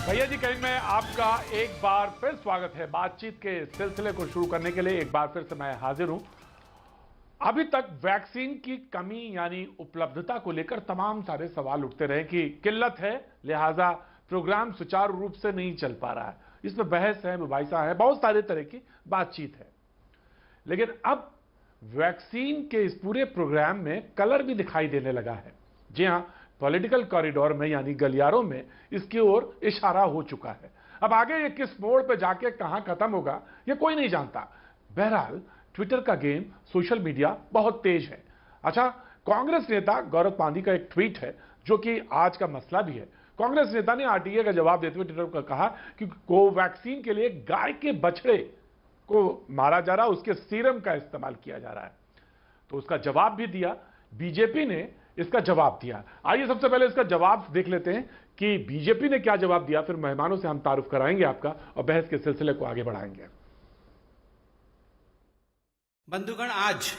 भैया जी कहीं में आपका एक बार फिर स्वागत है। बातचीत के सिलसिले को शुरू करने के लिए एक बार फिर से मैं हाजिर हूं। अभी तक वैक्सीन की कमी यानी उपलब्धता को लेकर तमाम सारे सवाल उठते रहे कि किल्लत है, लिहाजा प्रोग्राम सुचारू रूप से नहीं चल पा रहा है। इसमें बहस है, मुबाहिसा है, बहुत सारे तरह की बातचीत है। लेकिन अब वैक्सीन के इस पूरे प्रोग्राम में कलर भी दिखाई देने लगा है। जी हां, पॉलिटिकल कॉरिडोर में यानी गलियारों में इसकी ओर इशारा हो चुका है। अब आगे ये किस मोड़ पे जाके कहां खत्म होगा ये कोई नहीं जानता। बहरहाल ट्विटर का गेम, सोशल मीडिया बहुत तेज है। अच्छा, कांग्रेस नेता गौरव पांडी का एक ट्वीट है जो कि आज का मसला भी है। कांग्रेस नेता ने आरटीए का जवाब देते हुए ट्विटर पर कहा कि कोवैक्सीन के लिए गाय के बछड़े को मारा जा रहा है, उसके सीरम का इस्तेमाल किया जा रहा है। तो उसका जवाब भी दिया, बीजेपी ने इसका जवाब दिया। आइए सबसे पहले इसका जवाब देख लेते हैं कि बीजेपी ने क्या जवाब दिया, फिर मेहमानों से हम तारुफ कराएंगे आपका और बहस के सिलसिले को आगे बढ़ाएंगे। बंधुगण, आज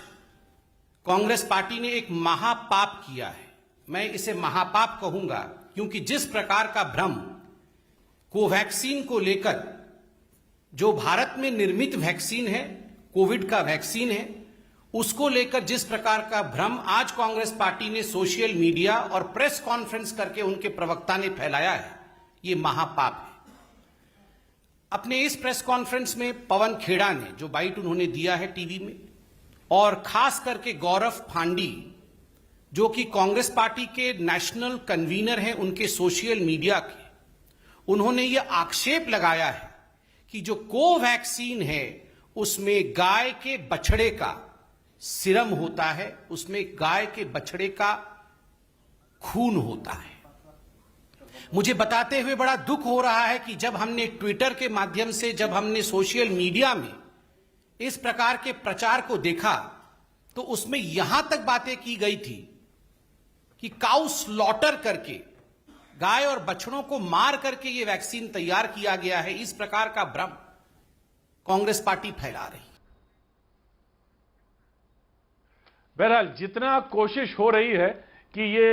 कांग्रेस पार्टी ने एक महापाप किया है। मैं इसे महापाप कहूंगा क्योंकि जिस प्रकार का भ्रम कोवैक्सीन को लेकर, जो भारत में निर्मित वैक्सीन है, कोविड का वैक्सीन है, उसको लेकर जिस प्रकार का भ्रम आज कांग्रेस पार्टी ने सोशल मीडिया और प्रेस कॉन्फ्रेंस करके उनके प्रवक्ता ने फैलाया है, ये महापाप है। अपने इस प्रेस कॉन्फ्रेंस में पवन खेड़ा ने जो बाइट उन्होंने दिया है टीवी में, और खास करके गौरव पांडी जो कि कांग्रेस पार्टी के नेशनल कन्वीनर हैं, उनके सोशल मीडिया के, उन्होंने ये आक्षेप लगाया है कि जो कोवैक्सीन है उसमें गाय के बछड़े का सीरम होता है, उसमें गाय के बछड़े का खून होता है। मुझे बताते हुए बड़ा दुख हो रहा है कि जब हमने ट्विटर के माध्यम से, जब हमने सोशल मीडिया में इस प्रकार के प्रचार को देखा तो उसमें यहां तक बातें की गई थी कि काउ स्लॉटर करके, गाय और बछड़ों को मार करके यह वैक्सीन तैयार किया गया है। इस प्रकार का भ्रम कांग्रेस पार्टी फैला रही। बहरहाल जितना कोशिश हो रही है कि ये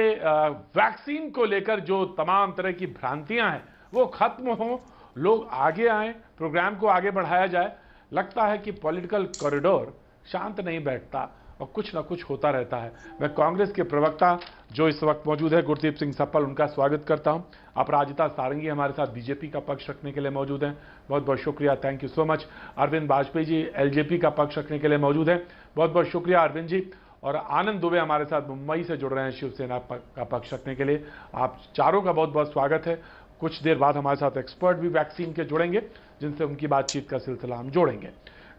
वैक्सीन को लेकर जो तमाम तरह की भ्रांतियां हैं वो खत्म हो, लोग आगे आए, प्रोग्राम को आगे बढ़ाया जाए, लगता है कि पॉलिटिकल कॉरिडोर शांत नहीं बैठता और कुछ ना कुछ होता रहता है। मैं कांग्रेस के प्रवक्ता जो इस वक्त मौजूद है, गुरदीप सिंह सप्पल, उनका स्वागत करता हूं। अपराजिता सारंगी हमारे साथ बीजेपी का पक्ष रखने के लिए मौजूद हैं, बहुत बहुत शुक्रिया, thank you so much. Arvind Vajpayee ji LJP का पक्ष रखने के लिए मौजूद हैं, बहुत बहुत शुक्रिया अरविंद जी। और आनंद दुबे हमारे साथ मुंबई से जुड़ रहे हैं शिवसेना का पक्ष रखने के लिए। आप चारों का बहुत बहुत स्वागत है। कुछ देर बाद हमारे साथ एक्सपर्ट भी वैक्सीन के जुड़ेंगे जिनसे उनकी बातचीत का सिलसिला हम जोड़ेंगे।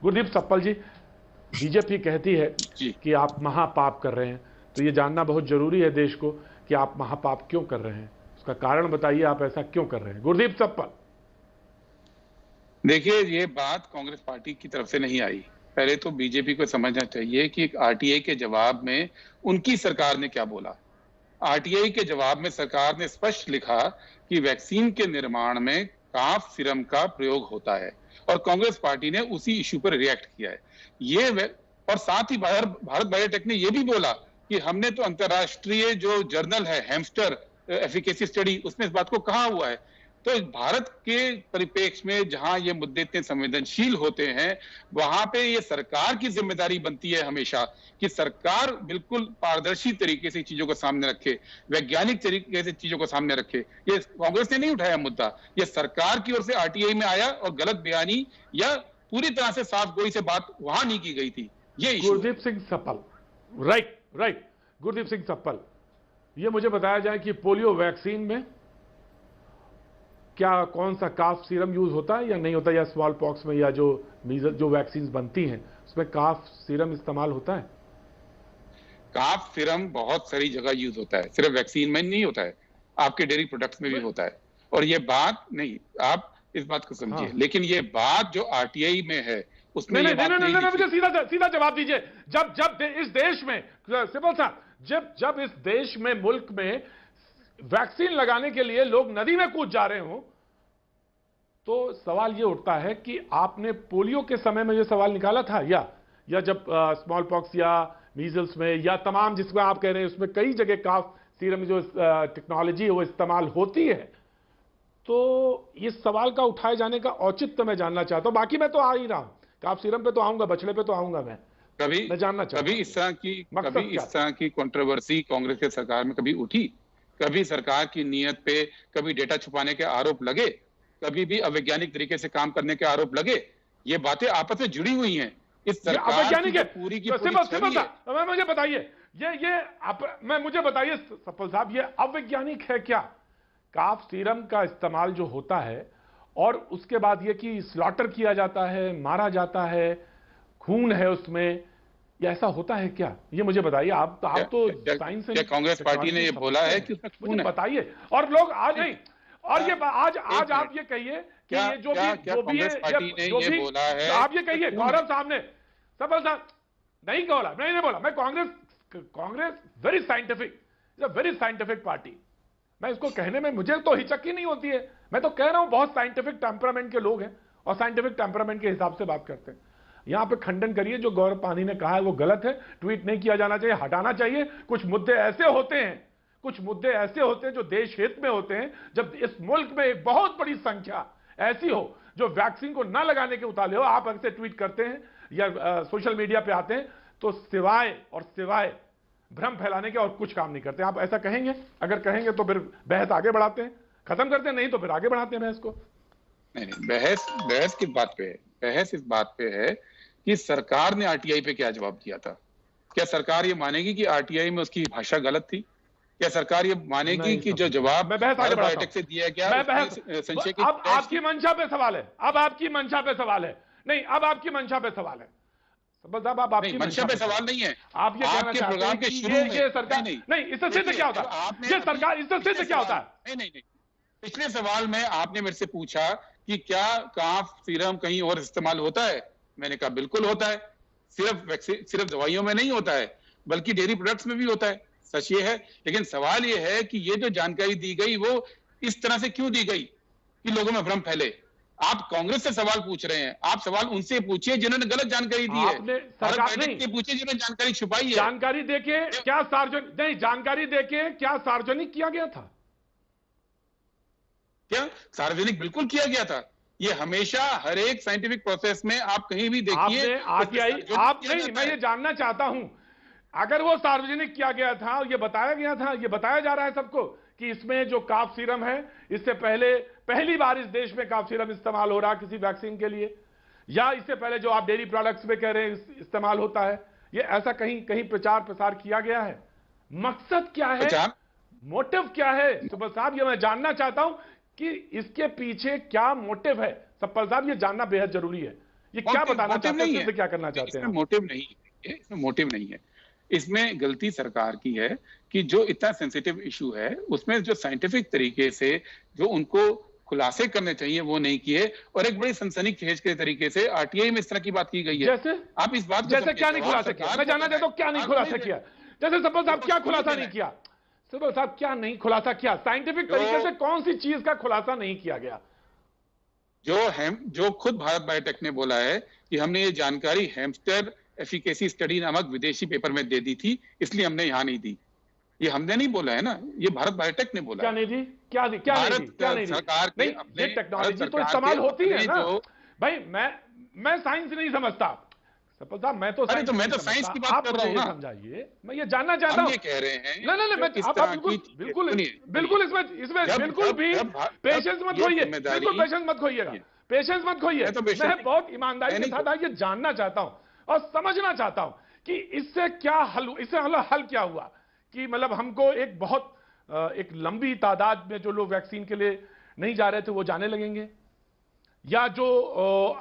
गुरदीप सप्पल जी, बीजेपी कहती है कि आप महापाप कर रहे हैं, तो ये जानना बहुत जरूरी है देश को कि आप महापाप क्यों कर रहे हैं, उसका कारण बताइए, आप ऐसा क्यों कर रहे हैं। गुरदीप सप्पल। देखिए, ये बात कांग्रेस पार्टी की तरफ से नहीं आई। पहले तो बीजेपी को समझना चाहिए कि आरटीआई के जवाब में उनकी सरकार ने क्या बोला। आरटीआई के जवाब में सरकार ने स्पष्ट लिखा कि वैक्सीन के निर्माण में काफ सीरम का प्रयोग होता है, और कांग्रेस पार्टी ने उसी इश्यू पर रिएक्ट किया है। ये और साथ ही भारत बायोटेक ने यह भी बोला कि हमने तो अंतरराष्ट्रीय जो जर्नल है हैमस्टर एफिकेसी स्टडी, उसमें इस बात को कहा हुआ है। तो भारत के परिप्रेक्ष्य में जहां ये मुद्दे इतने संवेदनशील होते हैं, वहां पे ये सरकार की जिम्मेदारी बनती है हमेशा कि सरकार बिल्कुल पारदर्शी तरीके से चीजों को सामने रखे, वैज्ञानिक तरीके से चीजों को सामने रखे। ये कांग्रेस ने नहीं उठाया मुद्दा, ये सरकार की ओर से आरटीआई में आया और गलत बयानी या पूरी तरह से साफ गोई से बात वहां नहीं की गई थी। ये Gurdeep Singh supple, right Gurdeep Singh supple, ये मुझे बताया जाए कि पोलियो वैक्सीन में क्या कौन सा काफ सीरम यूज होता है या नहीं होता, या स्मॉल पॉक्स में या जो मीजल जो वैक्सीन बनती हैं उसमें काफ सीरम इस्तेमाल होता है? काफ सीरम बहुत सारी जगह यूज होता है, सिर्फ वैक्सीन में नहीं होता है, आपके डेयरी प्रोडक्ट्स में भी होता है। और ये बात नहीं, आप इस बात को समझिए। लेकिन ये बात जो आरटीआई में है उसमें नहीं, मुझे सीधा जवाब दीजिए। जब इस देश में सिंपल साहब, जब इस देश में, मुल्क में वैक्सीन लगाने के लिए लोग नदी में कूद जा रहे हो, तो सवाल यह उठता है कि आपने पोलियो के समय में यह सवाल निकाला था या जब स्मॉल पॉक्स या मीजल्स में या तमाम जिसमें आप कह रहे हैं उसमें कई जगह काफ सीरम जो टेक्नोलॉजी है वो इस्तेमाल होती है, तो इस सवाल का उठाए जाने का औचित्य मैं जानना चाहता हूं। बाकी मैं तो आ ही रहा हूं, काफ सीरम पे तो आऊंगा, बछड़े पे तो आऊंगा मैं जानना चाहता कभी हूं इस तरह की कंट्रोवर्सी कांग्रेस के सरकार में कभी उठी? कभी सरकार की नीयत पे कभी डेटा छुपाने के आरोप लगे? कभी भी अवैज्ञानिक तरीके से काम करने के आरोप लगे? ये बातें आपस में जुड़ी हुई हैं। इस सरकार अवैज्ञानिक है पूरी की तो पूरी सिंपल सा मुझे बताइए, मुझे बताइए सफल साहब, ये अवैज्ञानिक है क्या? काफ सीरम का इस्तेमाल जो होता है और उसके बाद ये कि स्लॉटर किया जाता है, मारा जाता है, खून है उसमें, ये ऐसा होता है क्या? ये मुझे बताइए। आप तो साइंस क्या कांग्रेस पार्टी ने ये बोला है कि उसमें खून है? बताइए। और लोग आज नहीं, और ये आज आप ये कहिए कि ये जो भी है, आप ये कहिए गौरव साहब ने, सफल साहब नहीं बोला, नहीं बोला। मैं कांग्रेस वेरी साइंटिफिक पार्टी, मैं इसको कहने में मुझे तो हिचक ही नहीं होती है। मैं तो कह रहा हूं बहुत साइंटिफिक टेम्परामेंट के लोग हैं और साइंटिफिक टेम्परामेंट के हिसाब से बात करते हैं। यहां पे खंडन करिए, जो गौरव पानी ने कहा है वो गलत है, ट्वीट नहीं किया जाना चाहिए, हटाना चाहिए। कुछ मुद्दे ऐसे होते हैं जो देश हित में होते हैं। जब इस मुल्क में एक बहुत बड़ी संख्या ऐसी हो जो वैक्सीन को ना लगाने के उताले हो, आप ऐसे ट्वीट करते हैं या सोशल मीडिया पे आते हैं, तो सिवाय भ्रम फैलाने के और कुछ काम नहीं करते। आप ऐसा कहेंगे? अगर कहेंगे तो फिर बहस आगे बढ़ाते हैं, खत्म करते हैं, नहीं तो फिर आगे बढ़ाते हैं बहस को। नहीं, बहस किस बात पे है? बहस इस बात पे है कि सरकार ने आरटीआई पे क्या जवाब दिया था। क्या सरकार ये मानेगी कि आरटीआई में उसकी भाषा गलत थी? क्या सरकार ये मानेगी कि जो जवाब बायोटेक से दिया गया संशय की? अब आपकी मंशा पे सवाल है, अब आपकी मंशा पे सवाल है। नहीं, अब आपकी मंशा पे सवाल है साहब, अब आपकी मंशा पे सवाल नहीं है। आप ये कहना चाहते हैं कि ये सरकार नहीं, इससे सिद्ध क्या होता है? ये सरकार इससे सिद्ध क्या होता है? नहीं, पिछले सवाल में आपने मेरे से पूछा कि क्या काफ सीरम कहीं और इस्तेमाल होता है? मैंने कहा बिल्कुल होता है। सिर्फ दवाइयों में नहीं होता है, बल्कि डेयरी प्रोडक्ट्स में भी होता है। सच ये है। लेकिन सवाल ये है कि ये जो जानकारी दी गई वो इस तरह से क्यों दी गई कि लोगों में भ्रम फैले? आप कांग्रेस से सवाल पूछ रहे हैं, आप सवाल उनसे पूछिए जिन्होंने गलत जानकारी दी है। पूछिए जिन्होंने जानकारी छुपाई है। जानकारी देके क्या सार्वजनिक किया गया था? क्या सार्वजनिक? बिल्कुल किया गया था। ये हमेशा हर एक साइंटिफिक प्रोसेस में आप कहीं भी देखिए। मैं ये जानना चाहता हूं, अगर वो सार्वजनिक किया गया था, ये बताया गया था, ये बताया जा रहा है सबको कि इसमें जो काफ सीरम है, इससे पहली बार इस देश में काफ सीरम इस्तेमाल हो रहा है किसी वैक्सीन के लिए, या इससे पहले जो आप डेयरी प्रोडक्ट्स में कह रहे हैं इस्तेमाल होता है, ये ऐसा कहीं प्रचार प्रसार किया गया है? मकसद क्या है, मोटिव क्या है? सुब्बल साहब, ये मैं जानना चाहता हूं कि इसके पीछे क्या मोटिव है। सप्पल साहब, ये जानना बेहद जरूरी है। ये क्या बताना चाहते हैं, क्या करना चाहते हैं? इसमें मोटिव नहीं है। इसमें गलती सरकार की है कि जो इतना सेंसिटिव इशू है उसमें जो साइंटिफिक तरीके से जो उनको खुलासे करने चाहिए वो नहीं किए, और एक बड़ी सनसनीखेज के तरीके से आरटीआई में इस तरह की बात की गई है। जैसे आप इस बात जैसे क्या नहीं खुलासा किया? मैं जानना चाहता हूं क्या नहीं खुलासा किया। जैसे सप्पल साहब क्या खुलासा नहीं किया? सप्पल साहब क्या नहीं खुलासा किया? साइंटिफिक तरीके से कौन सी चीज का खुलासा नहीं किया गया? जो खुद भारत बायोटेक ने बोला है कि हमने ये जानकारी हैमस्टर एफिकेसी स्टडी नामक विदेशी पेपर में दे दी थी, इसलिए हमने यहां नहीं दी। ये हमने नहीं बोला है ना, ये भारत बायोटेक ने बोला। क्या नहीं दी? क्या नहीं सरकार की ये टेक्नोलॉजी तो इस्तेमाल होती है ना भाई। मैं साइंस नहीं समझता सप्पल साहब, मैं तो साइंस की बात कर रहा हूं ना। समझाइए, मैं ये जानना चाहता हूं। ये कह रहे हैं नहीं, आप बिल्कुल इसमें बिल्कुल भी पेशेंस मत खोइए, बिल्कुल पेशेंस मत खोइएगा, पेशेंस मत खोइए। मैं बहुत ईमानदारी के साथ ये जानना चाहता हूं और समझना चाहता हूं कि इससे क्या हल, इससे हल क्या हुआ कि मतलब हमको एक लंबी तादाद में जो लोग वैक्सीन के लिए नहीं जा रहे थे वो जाने लगेंगे, या जो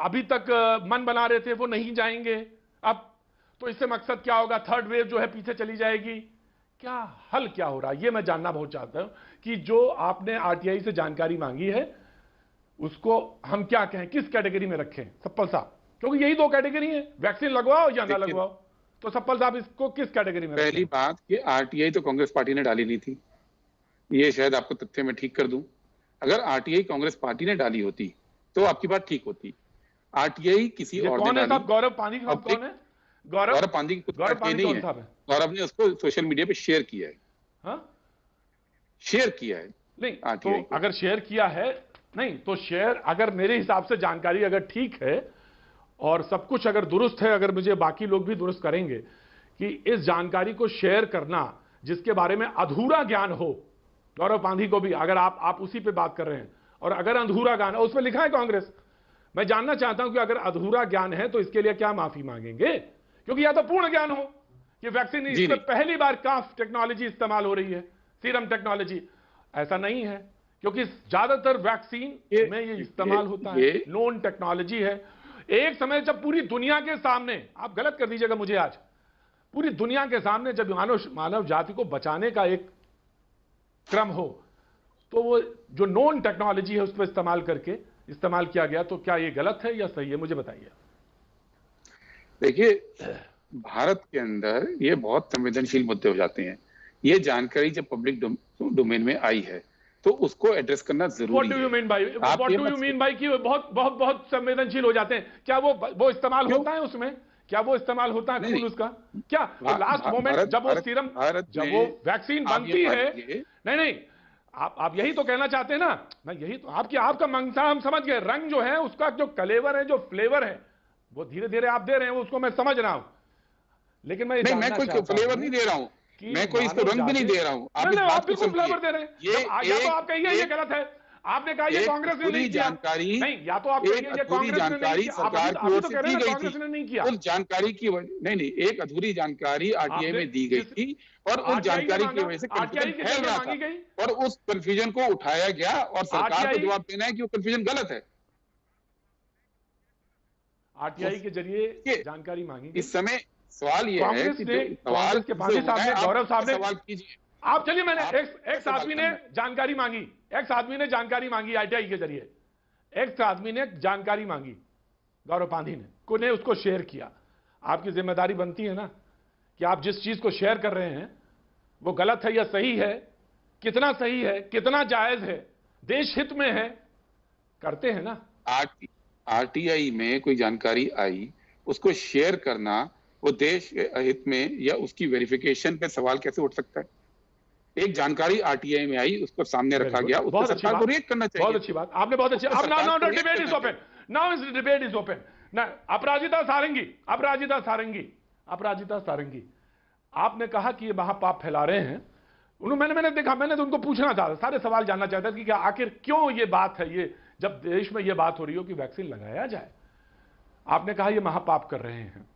अभी तक मन बना रहे थे वो नहीं जाएंगे। अब तो इससे मकसद क्या होगा? थर्ड वेव जो है पीछे चली जाएगी। क्या हल क्या हो रहा है, ये मैं जानना बहुत चाहता हूं कि जो आपने आरटीआई से जानकारी मांगी है उसको हम क्या कहें, किस कैटेगरी में रखें सप्पल साहब? क्योंकि यही दो कैटेगरी है, वैक्सीन लगवाओ या ना लगवाओ। तो सप्पल साहब इसको किस कैटेगरी में? पहली बात कि आरटीआई तो कांग्रेस पार्टी ने डाली नहीं थी, ये शायद आपको तथ्य में ठीक कर दूं। अगर आरटीआई कांग्रेस पार्टी ने डाली होती तो आपकी बात ठीक होती। आरटीआई किसी और ने डाली। गौरव पानी कौन है? गौरव पानी नहीं है, गौरव ने उसको सोशल मीडिया पे शेयर किया है। हाँ, शेयर किया है। नहीं तो अगर शेयर किया है नहीं तो शेयर, अगर मेरे हिसाब से जानकारी अगर ठीक है और सब कुछ अगर दुरुस्त है, अगर मुझे बाकी लोग भी दुरुस्त करेंगे कि इस जानकारी को शेयर करना जिसके बारे में अधूरा ज्ञान हो, गौरव पांधी को भी, अगर आप उसी पे बात कर रहे हैं, और अगर अधूरा ज्ञान है उसमें लिखा है कांग्रेस, मैं जानना चाहता हूं कि अगर अधूरा ज्ञान है तो इसके लिए क्या माफी मांगेंगे? क्योंकि या तो पूर्ण ज्ञान हो कि वैक्सीन इसमें पहली बार काफ टेक्नोलॉजी इस्तेमाल हो रही है, सीरम टेक्नोलॉजी, ऐसा नहीं है क्योंकि ज्यादातर वैक्सीन में ये इस्तेमाल होता है, नोन टेक्नोलॉजी है। एक समय जब पूरी दुनिया के सामने, आप गलत कर दीजिएगा मुझे, आज पूरी दुनिया के सामने जब मानव जाति को बचाने का एक क्रम हो तो वो जो नोन टेक्नोलॉजी है उस पर इस्तेमाल किया गया, तो क्या ये गलत है या सही है, मुझे बताइए। देखिए, भारत के अंदर ये बहुत संवेदनशील मुद्दे हो जाते हैं। ये जानकारी जब पब्लिक डोमेन में आई है तो उसको एड्रेस करना जरूरी है। What do you mean by कि बहुत बहुत बहुत संवेदनशील हो जाते हैं? क्या वो इस्तेमाल होता है उसमें? क्या वो इस्तेमाल होता है खून उसका? क्या लास्ट मोमेंट जब वो सीरम, जब वो वैक्सीन बनती है, नहीं आप यही तो कहना चाहते हैं ना? मैं यही तो आपका मंशा हम समझ गए। रंग जो है उसका, जो कलेवर है, जो फ्लेवर है, वो धीरे धीरे आप दे रहे हैं, उसको मैं समझ रहा हूं, लेकिन मैं कोई फ्लेवर नहीं दे रहा हूं, मैं कोई इसको रंग भी नहीं दे रहा हूं। आप बिल्कुल फ्लेवर दे रहे हैं। या तो आप कहिए ये गलत है, आपने कहा ये कांग्रेस ने नहीं किया, जानकारी नहीं, या तो आप कहिए ये कांग्रेस ने नहीं किया, सरकार की ओर से दी गई कांग्रेस ने नहीं किया। उस जानकारी की नहीं, एक अधूरी जानकारी आरटीआई में दी गई थी और उस जानकारी की वजह से कंफ्यूजन फैल रहा था और उस कंफ्यूजन को उठाया गया और सरकार को जवाब देना है कि वो कंफ्यूजन गलत है। आरटीआई के जरिए जानकारी मांगी। इस समय सवाल ये है कि कांग्रेस के पांडे साहब ने, गौरव साहब ने सवाल कीजिए आप, चलिए मैंने एक्स आदमी ने जानकारी मांगी, एक्स आदमी ने जानकारी मांगी आरटीआई के जरिए, एक्स आदमी ने जानकारी मांगी, गौरव पांधी ने उसको शेयर किया। आपकी जिम्मेदारी बनती है ना कि आप जिस चीज को शेयर कर रहे हैं वो गलत है या सही है, कितना सही है, कितना जायज है, देश हित में है, करते हैं ना। आरटीआई में कोई जानकारी आई, उसको शेयर करना वो देश हित में या उसकी वेरिफिकेशन पे सवाल कैसे उठ सकता है? एक जानकारी आरटीआई में आई, उसको सामने रखा गया, उसको सरकार को रिएक्ट करना चाहिए। बहुत अच्छी बात आपने, बहुत अच्छी। अब now debate is open, now is debate is open. ना अपराजिता सारंगी, आपने कहा कि ये महापाप फैला रहे हैं। मैंने देखा, मैंने तो उनको पूछना चाहता, सारे सवाल जानना चाहता कि क्या आखिर क्यों ये बात है, ये जब देश में ये बात हो रही हो कि वैक्सीन लगाया जाए, आपने कहा ये महापाप कर रहे हैं।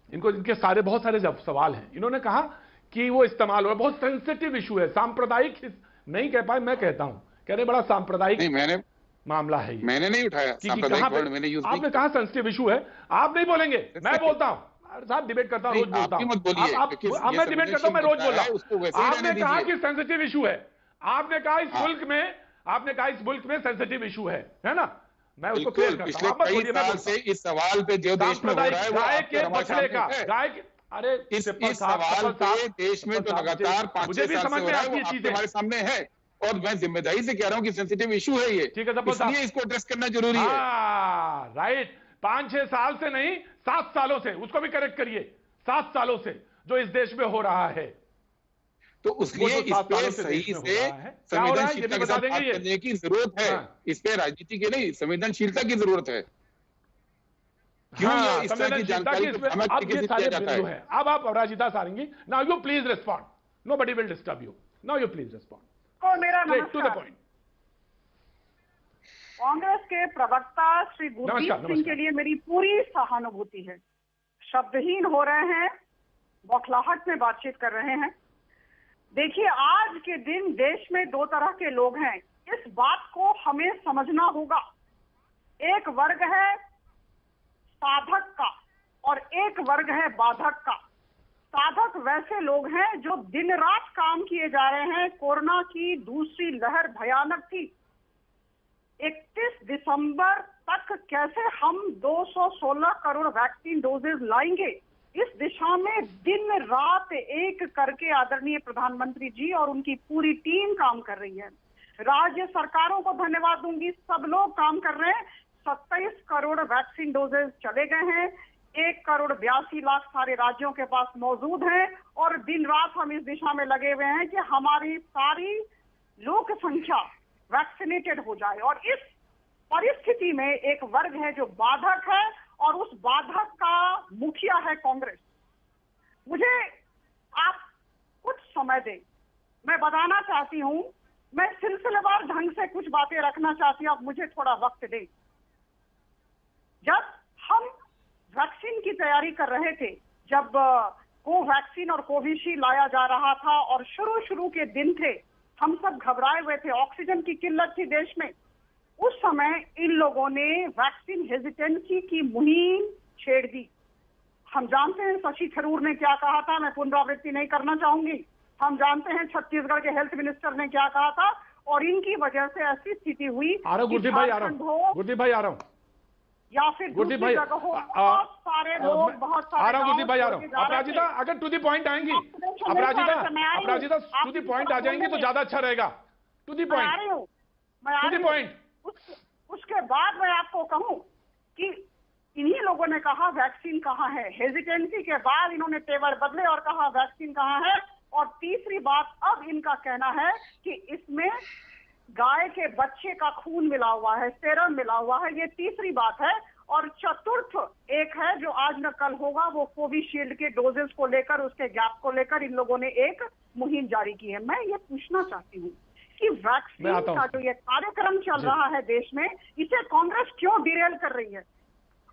इनके बहुत सारे सवाल हैं। इन्होंने कहा कि वो इस्तेमाल हो रहा है, बहुत सेंसिटिव इशू है, सांप्रदायिक नहीं कह पाए, मैं कहता हूं, कह रहे बड़ा सांप्रदायिक मामला है ये। मैंने नहीं उठाया सांप्रदायिक वर्ड, मैंने यूज आपने कहा सेंसिटिव इशू है, आप नहीं बोलेंगे, मैं बोलता हूं साहब, डिबेट करता हूं, रोज बोलता हूं, मैं डिबेट करता हूं, मैं रोज बोल रहा हूं। आपने कहा कि सेंसिटिव इशू है, आपने कहा इस मुल्क में सेंसिटिव इशू है ना? मैं उसको क्लियर करता हूं। पिछले कई साल से इस सवाल पे जो देश में हो रहा है, गाय के बछड़े का, गाय के, अरे इस सवाल पे देश में तो लगातार 5-6 साल से हो रहा है, वो आपके हमारे सामने है और मैं जिम्मेदारी से कह रहा हूं कि सेंसिटिव इशू है ये, ठीक है, इसलिए इसको एड्रेस करना जरूरी है। राइट, 5-6 साल से नहीं, 7 सालों से, उसको भी करेक्ट करिए, 7 सालों से जो इस देश में हो रहा है, तो उसलिए इस पे सही से संवेदनशीलता के साथ बात करने की जरूरत है। इस पे राजनीति की नहीं, संवेदनशीलता की जरूरत है। क्यों ये इस तरह की जानकारी को भ्रामक तरीके से किया जाता है? अब आप Aparajita Sarangi, now you please respond, nobody will disturb you, now you please respond. मेरा टू द पॉइंट। कांग्रेस के प्रवक्ता श्री गुरदीप सिंह के लिए मेरी पूरी सहानुभूति है। शब्दहीन हो रहे हैं, बौखलाहट में बातचीत कर रहे हैं। देखिए, आज के दिन देश में 2 तरह के लोग हैं, इस बात को हमें समझना होगा। एक वर्ग है साधक का और एक वर्ग है बाधक का। साधक वैसे लोग हैं जो दिन रात काम किए जा रहे हैं। कोरोना की दूसरी लहर भयानक थी। 31 दिसंबर तक कैसे हम 216 करोड़ वैक्सीन डोजेज लाएंगे, इस दिशा में दिन रात एक करके आदरणीय प्रधानमंत्री जी और उनकी पूरी टीम काम कर रही है। राज्य सरकारों को धन्यवाद दूंगी, सब लोग काम कर रहे हैं। 27 करोड़ वैक्सीन डोजेज चले गए हैं, 1,82,00,000 सारे राज्यों के पास मौजूद हैं और दिन रात हम इस दिशा में लगे हुए हैं कि हमारी सारी लोक संख्या वैक्सीनेटेड हो जाए। और इस परिस्थिति में एक वर्ग है जो बाधक है और उस बाधक का मुखिया है कांग्रेस। मुझे आप कुछ समय दें, मैं बताना चाहती हूं, मैं सिलसिलेवार ढंग से कुछ बातें रखना चाहती हूं, आप मुझे थोड़ा वक्त दें। जब हम वैक्सीन की तैयारी कर रहे थे, जब कोवैक्सीन और कोविशील्ड लाया जा रहा था और शुरू के दिन थे, हम सब घबराए हुए थे, ऑक्सीजन की किल्लत थी देश में। उस समय इन लोगों ने वैक्सीन हेजिटेंसी की मुहिम छेड़ दी। हम जानते हैं शशि थरूर ने क्या कहा था, मैं पुनरावृत्ति नहीं करना चाहूंगी। हम जानते हैं छत्तीसगढ़ के हेल्थ मिनिस्टर ने क्या कहा था, और इनकी वजह से ऐसी स्थिति हुई गुरदीप भाई आ रहा हूं या फिर गुरदीप भाई, बहुत सारे लोग, बहुत सारे आ रहा हूं गुरदीप भाई, आ रहा हूं। अपराजिता अगर टू दी पॉइंट आएंगी, अपराजिता टू दी पॉइंट आ जाएंगी तो ज्यादा अच्छा रहेगा। To the point. उसके बाद मैं आपको कहूं कि इन्हीं लोगों ने कहा वैक्सीन कहां है। हेजिटेंसी के बाद इन्होंने तेवर बदले और कहा वैक्सीन कहां है। और तीसरी बात अब इनका कहना है कि इसमें गाय के बच्चे का खून मिला हुआ है, सेरम मिला हुआ है, ये तीसरी बात है। और चतुर्थ एक है जो आज न कल होगा, वो कोविशील्ड के डोजेस को लेकर, उसके गैप को लेकर इन लोगों ने एक मुहिम जारी की है। मैं ये पूछना चाहती हूँ कि वैक्सीन का जो ये कार्यक्रम चल रहा है देश में, इसे कांग्रेस क्यों डिरेल कर रही है?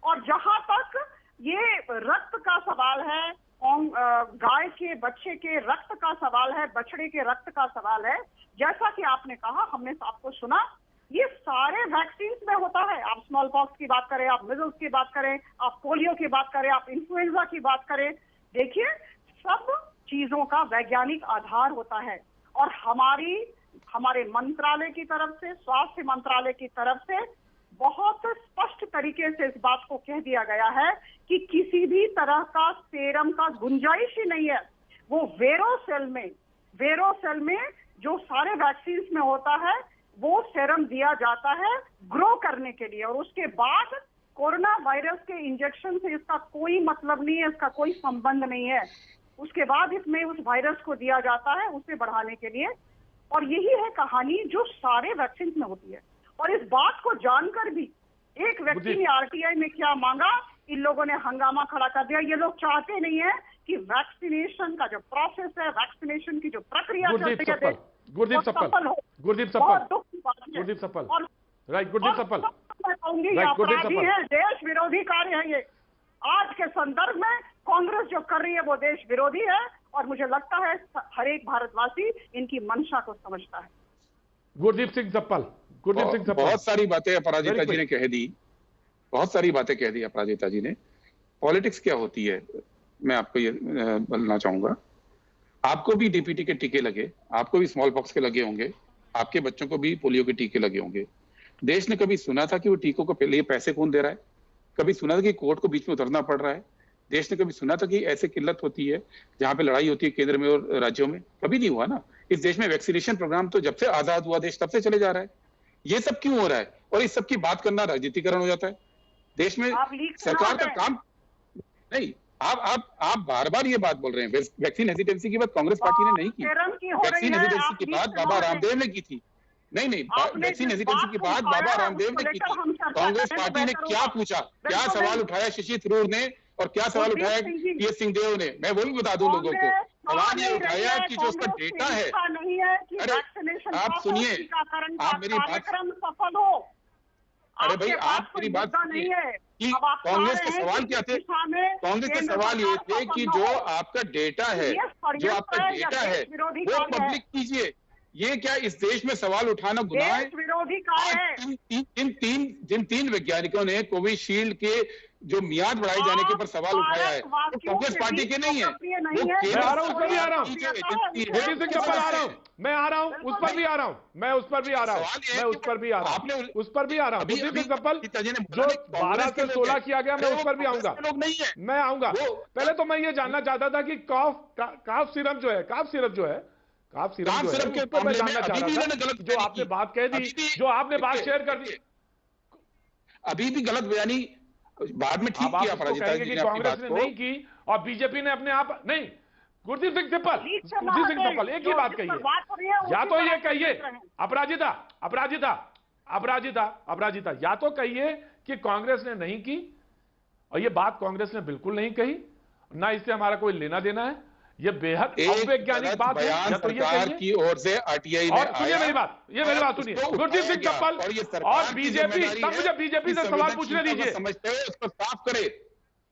और जहां तक ये रक्त का सवाल है, गाय के बच्चे के रक्त का सवाल है, बछड़े के रक्त का सवाल है, जैसा कि आपने कहा, हमने आपको सुना, ये सारे वैक्सीन में होता है। आप स्मॉल पॉक्स की बात करें, आप मिजल्स की बात करें, आप पोलियो की बात करें, आप इन्फ्लुएंजा की बात करें, देखिए सब चीजों का वैज्ञानिक आधार होता है। और हमारे मंत्रालय की तरफ से, स्वास्थ्य मंत्रालय की तरफ से बहुत स्पष्ट तरीके से इस बात को कह दिया गया है कि किसी भी तरह का सेरम का गुंजाइश ही नहीं है। वो वेरोसेल में जो सारे वैक्सीन में होता है, वो सेरम दिया जाता है ग्रो करने के लिए, और उसके बाद कोरोना वायरस के इंजेक्शन से इसका कोई मतलब नहीं है, इसका कोई संबंध नहीं है। उसके बाद इसमें उस वायरस को दिया जाता है उसे बढ़ाने के लिए। और यही है कहानी जो सारे वैक्सीन में होती है। और इस बात को जानकर भी एक व्यक्ति ने आरटीआई में क्या मांगा, इन लोगों ने हंगामा खड़ा कर दिया। ये लोग चाहते नहीं है कि वैक्सीनेशन का जो प्रोसेस है, वैक्सीनेशन की जो प्रक्रिया चलती है, सफल हो। Gurdeep supple, right, Gurdeep supple, मैं कहूंगी अपराधी है, देश विरोधी कार्य है ये। आज के संदर्भ में कांग्रेस जो कर रही है वो देश विरोधी है, और मुझे लगता है हर एक भारतवासी इनकी मंशा को समझता है। गुरदीप सिंह सप्पल। बहुत सारी बातें अपराजिता जी ने कह दी, बहुत सारी बातें कह दी अपराजिता जी ने। पॉलिटिक्स क्या होती है, मैं आपको ये बोलना चाहूंगा। आपको भी डीपीटी के टीके लगे, आपको भी स्मॉल पॉक्स के लगे होंगे, आपके बच्चों को भी पोलियो के टीके लगे होंगे। देश ने कभी सुना था कि वो टीकों को लिए पैसे कौन दे रहा है? कभी सुना था कि कोर्ट को बीच में उतरना पड़ रहा है? देश ने कभी सुना था कि ऐसे किल्लत होती है जहां पे लड़ाई होती है केंद्र में और राज्यों में? कभी नहीं हुआ ना। इस देश में वैक्सीनेशन प्रोग्राम तो जब से आजाद हुआ देश तब से चले जा रहा है। ये सब क्यों हो रहा है? और इस सब की बात करना राजनीतिकरण हो जाता है देश में। सरकार का काम नहीं। आप बार बार ये बात बोल रहे हैं। वैक्सीन हेजिटेंसी की बात कांग्रेस पार्टी ने नहीं की। वैक्सीन हेजिटेंसी की बात बाबा रामदेव ने की थी। नहीं, वैक्सीन हेजिटेंसी की बात बाबा रामदेव ने की थी। कांग्रेस पार्टी ने क्या पूछा, क्या सवाल उठाया शशि थरूर ने, और क्या सवाल उठाया ये सिंहदेव ने? मैं वो भी बता दूं लोगों को। सवाल ये उठाया कि जो उसका डेटा है, अरे आप सुनिए, आप मेरी बात, सफल हो। अरे भाई आप मेरी बात सुनिए कि कांग्रेस के सवाल क्या थे? कांग्रेस के सवाल ये थे कि जो आपका डेटा है, जो आपका डेटा है वो पब्लिक कीजिए। ये क्या इस देश में सवाल उठाना गुनाह है? विरोधी कार्य है। जिन तीन वैज्ञानिकों ने कोविशील्ड के जो मियाद बढ़ाए जाने के ऊपर सवाल उठाया है, वो कांग्रेस पार्टी के नहीं है। मैं आ रहा हूं, उस पर भी आ रहा हूं, मैं आ रहा हूं, उस पर भी आ रहा हूं, मैं उस पर भी आ रहा हूं, मैं उस पर भी आ रहा हूं, उस पर भी आ रहा हूं। जो 12 से 16 किया गया, मैं उस पर भी आऊंगा, मैं आऊंगा। पहले तो मैं ये जानना चाहता था कि काफ सिरप जो है, काफ सिरप के ऊपर मैं जानना चाह रहा था, जो आपने बात कह दी, जो आपने बात शेयर कर दी। अभी भी गलत बयानी बाद में ठीक किया अपराजिता जी ने, कांग्रेस ने नहीं की और बीजेपी ने अपने आप नहीं। गुरदीप सिंह सिब्बल, लीड से गुरदीप सिंह ना सिब्बल, एक ही जो बात जिस पर कहिए, बात हो रही है, या उसी तो पर ये आप कहिए चुप रहें। अपराजिता अपराजिता अपराजिता अपराजिता, या तो कहिए कि कांग्रेस ने नहीं की, और ये बात कांग्रेस ने बिल्कुल नहीं कही, ना इससे हमारा कोई लेना देना है, ये बेहद एक अवैज्ञानिक गलत बात है, बयान या तो ये सरकार कहिए। की ओर से आरटीआई में और सुनिए आया, मेरी बात, ये मेरी बात सुनिए, उसको गुरदीप सिंह उठाया चप्पल गया, और ये सरकार और की बीजेपी, जिम्मेदारी तब है मुझे बीजेपी कि से सवाल पूछने संवेदनशीलता को दीजिए। समझते हुए उसको साफ करे।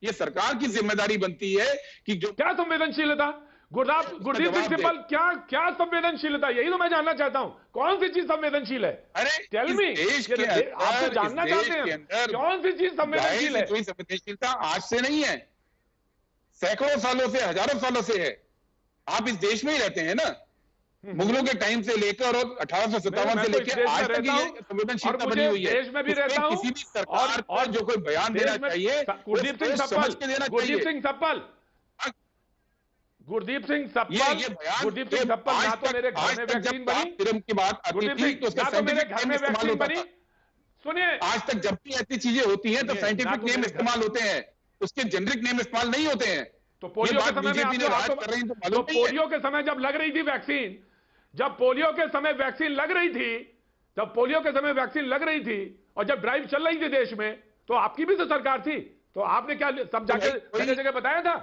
ये सरकार की जिम्मेदारी बनती है कि जो क्या संवेदनशीलता? गुरदीप सिंह जवाब दे। सिब्बल, क्या क्या संवेदनशीलता? यही तो मैं जानना चाहता हूं, कौन सी चीज संवेदनशील है? अरे टेल इस मी, देश के आप तो अंदर, जानना इस देश चाहते के हैं अंदर कौन सी चीज संवेदनशील है? कोई संवेदनशीलता आज से नहीं है, सैकड़ों सालों से, हजारों सालों से है। आप इस देश में ही रहते हैं ना, मुगलों के टाइम से लेकर और 1857 मैं से तो इस लेकर देश में आज तक रहता ये हूं, संवेदनशीलता और बनी मुझे हुई है। देश में भी इस पे रहता हूं, किसी भी सरकार को जो कोई बयान देना चाहिए, गुरदीप सिंह वो सप्पल, समझ के देना गुरदीप चाहिए। सिंह सप्पल, गुरदीप सिंह ये सप्पल, बयान गुरदीप सिंह सप्पल, आज ना तो तक- मेरे घर आज में तक वैक्सीन जब बनी, सीरम की बात आती गुरदीप थी सिंह, तो उसका ना तो मेरे साइंटिफिक घर नेम में इस्तेमाल वैक्सीन होता बनी। था। सुनिए, आज तक जब भी ऐसी चीजें होती हैं तो ये, साइंटिफिक ना तो नेम मेरे इस्तेमाल होते हैं, उसके जेनरिक नेम इस्तेमाल नहीं होते हैं। तो ये पोलियो के बात समय में बीजेपी ने राज आपको कर रही है तो तो मालूम नहीं है। पोलियो के समय जब लग रही थी वैक्सीन, जब पोलियो के समय वैक्सीन लग रही थी, जब पोलियो के समय वैक्सीन लग रही थी और जब ड्राइव चल रही थी देश में, तो आपकी भी तो सरकार थी, तो आपने क्या सब जाके कोई- जगह जगह बताया था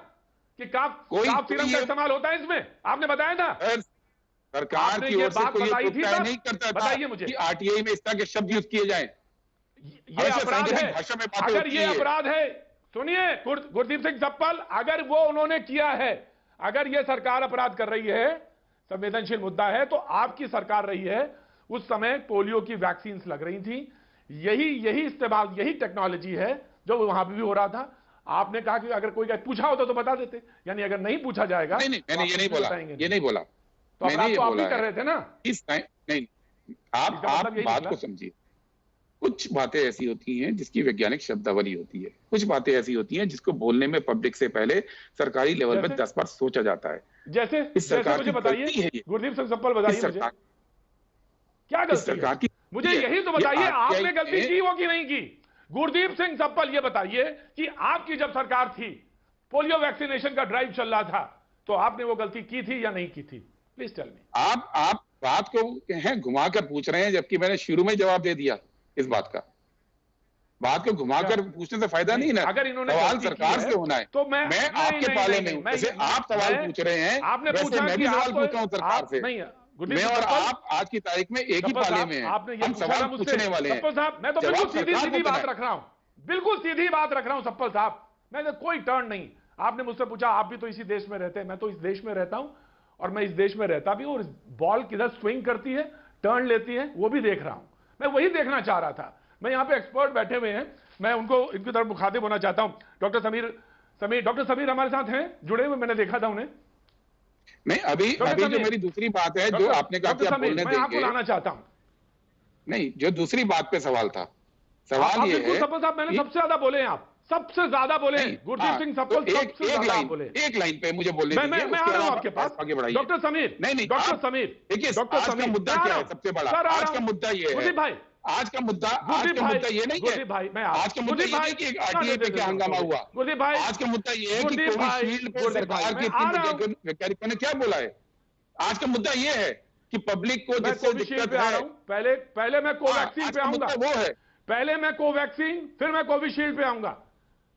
कि काफ कोई- सीरम कोई का ये- इस्तेमाल होता है इसमें? आपने बताया था? सरकार आपने की ये ओर से बात कोई बताई थी तय तब? नहीं करता था बताइए मुझे। कि आरटीआई में इस तरह के शब्द यूज किए जाएं। ये हमेशा अपराध है। साइंटिफिक भाषा में बातें अगर होती ये हैं। अपराध है, सुनिए गुरदीप सिंह सप्पल, अगर वो उन्होंने किया है, अगर ये सरकार अपराध कर रही है, संवेदनशील मुद्दा है, तो आपकी सरकार रही है, उस समय पोलियो की वैक्सीन लग रही थी, यही इस्तेमाल, यही टेक्नोलॉजी है जो वहां भी हो रहा था। आपने कहा कि अगर कोई पूछा होता तो बता देते, यानी अगर नहीं पूछा जाएगा नहीं, मैंने ये नहीं बोला, ये नहीं बोला, तो मैंने अपराध ये तो आप बोला ही कर है। रहे थे ना। इस टाइम नहीं, आप इसका मतलब यही बात निकला। को समझिए। कुछ बातें ऐसी होती हैं जिसकी वैज्ञानिक शब्दावली होती है, कुछ बातें ऐसी होती हैं जिसको बोलने में पब्लिक से पहले सरकारी लेवल पर जैसे? 10 बार सोचा जाता है। जैसे इस सरकार मुझे की गलती है बताइए ये। गुरदीप सिंह सप्पल, बताइए इस मुझे सरकार क्या इस गलती सरकार है? की मुझे ये- यही तो ये बताइए, RTI आपने गलती में- की हो कि नहीं की? गुरदीप सिंह सप्पल, ये बताइए कि आपकी जब सरकार थी, पोलियो वैक्सीनेशन का ड्राइव चल रहा था, तो आपने वो गलती की थी या नहीं की थी? Please tell me. आप बात को हैं घुमाकर पूछ रहे हैं, जबकि मैंने शुरू में जवाब दे दिया इस बात का। बात को घुमाकर पूछने से फायदा नहीं ना, अगर इन्होंने सवाल गलती की सरकार है, से होना है। तो मैं आपके नहीं, पाले नहीं, में हूं, मैं- जैसे आप सवाल मैं- पूछ रहे हैं, आपने वैसे पूछा मैं कि भी सवाल आपको- पूछ रहा हूं सरकार आप- से। नहीं, गुरदीप मैं सिंह और सप्पल, आप आज की तारीख में एक ही सप्पल पाले साहब, में हैं। आपने ये हम पूछा सवाल ना मुझसे। पूछने वाले हैं। सप्पल साहब, मैं तो जवाब बिल्कुल सीधी सरकार सीधी को बात देना है। रख रहा हूं, बिल्कुल सीधी बात रख रहा हूं सप्पल साहब, मैंने कोई टर्न नहीं। आपने मुझसे पूछा, आप भी तो इसी देश में रहते हैं, मैं तो इस देश में रहता हूं, और मैं इस देश में रहता भी हूं, और बॉल किधर स्विंग करती है, टर्न लेती है, वो भी देख रहा हूं। मैं वही देखना चाह रहा था। मैं यहाँ पे एक्सपर्ट बैठे हुए हैं, मैं उनको इनकी तरफ मुखातिब होना चाहता हूं। डॉक्टर समीर हमारे साथ हैं, जुड़े हुए, मैंने देखा था उन्हें। नहीं, अभी जो मेरी दूसरी बात है, जो आपने कहा कि आप बोलने मैं आपको देंगे, लाना चाहता हूं। नहीं, जो दूसरी बात पे सवाल था, सवाल ये है सप्पल साहब, मैंने कि- सबसे ज्यादा बोले हैं, आप सबसे ज्यादा बोले हैं। गुरदीप सिंह सप्पल तो सबसे ज्यादा बोले। एक लाइन पे मुझे बोलने मैं दीजिए, आ उसके रहा हूं अलावा आपके पास। आगे बढ़ाइए। डॉक्टर समीर, नहीं, डॉक्टर आप- समीर, देखिए, डॉक्टर आज का समीर, मुद्दा मैं आ क्या रहा है? हूं। सबसे बड़ा सर, आ आज रहा का हूं। मुद्दा ये गुरदीप है, भाई, आज का मुद्दा गुरदीप भाई, ये नहीं गुरदीप भाई, है। मैं आ रहा हूं। आज का मुद्दा गुरदीप ये भाई, नहीं कि एक ना, आरटीआई पे क्या हंगामा हुआ। गुरदीप भाई, आज का मुद्दा ये है कि गुरदीप भाई, कोविशील्ड पे गुरदीप भाई, सरकार मैं की आ रहा हूं। टीम वैज्ञानिकों ने क्या बोला है। आज का मुद्दा ये है कि पब्लिक को मैं जिससे कोविशील्ड दिक्कत पे आ है, रहा हूं। पहले मैं कोवैक्सीन आज पे का आऊंगा। मुद्दा वो है। पहले मैं कोवैक्सीन, फिर मैं कोविशील्ड पे आऊंगा।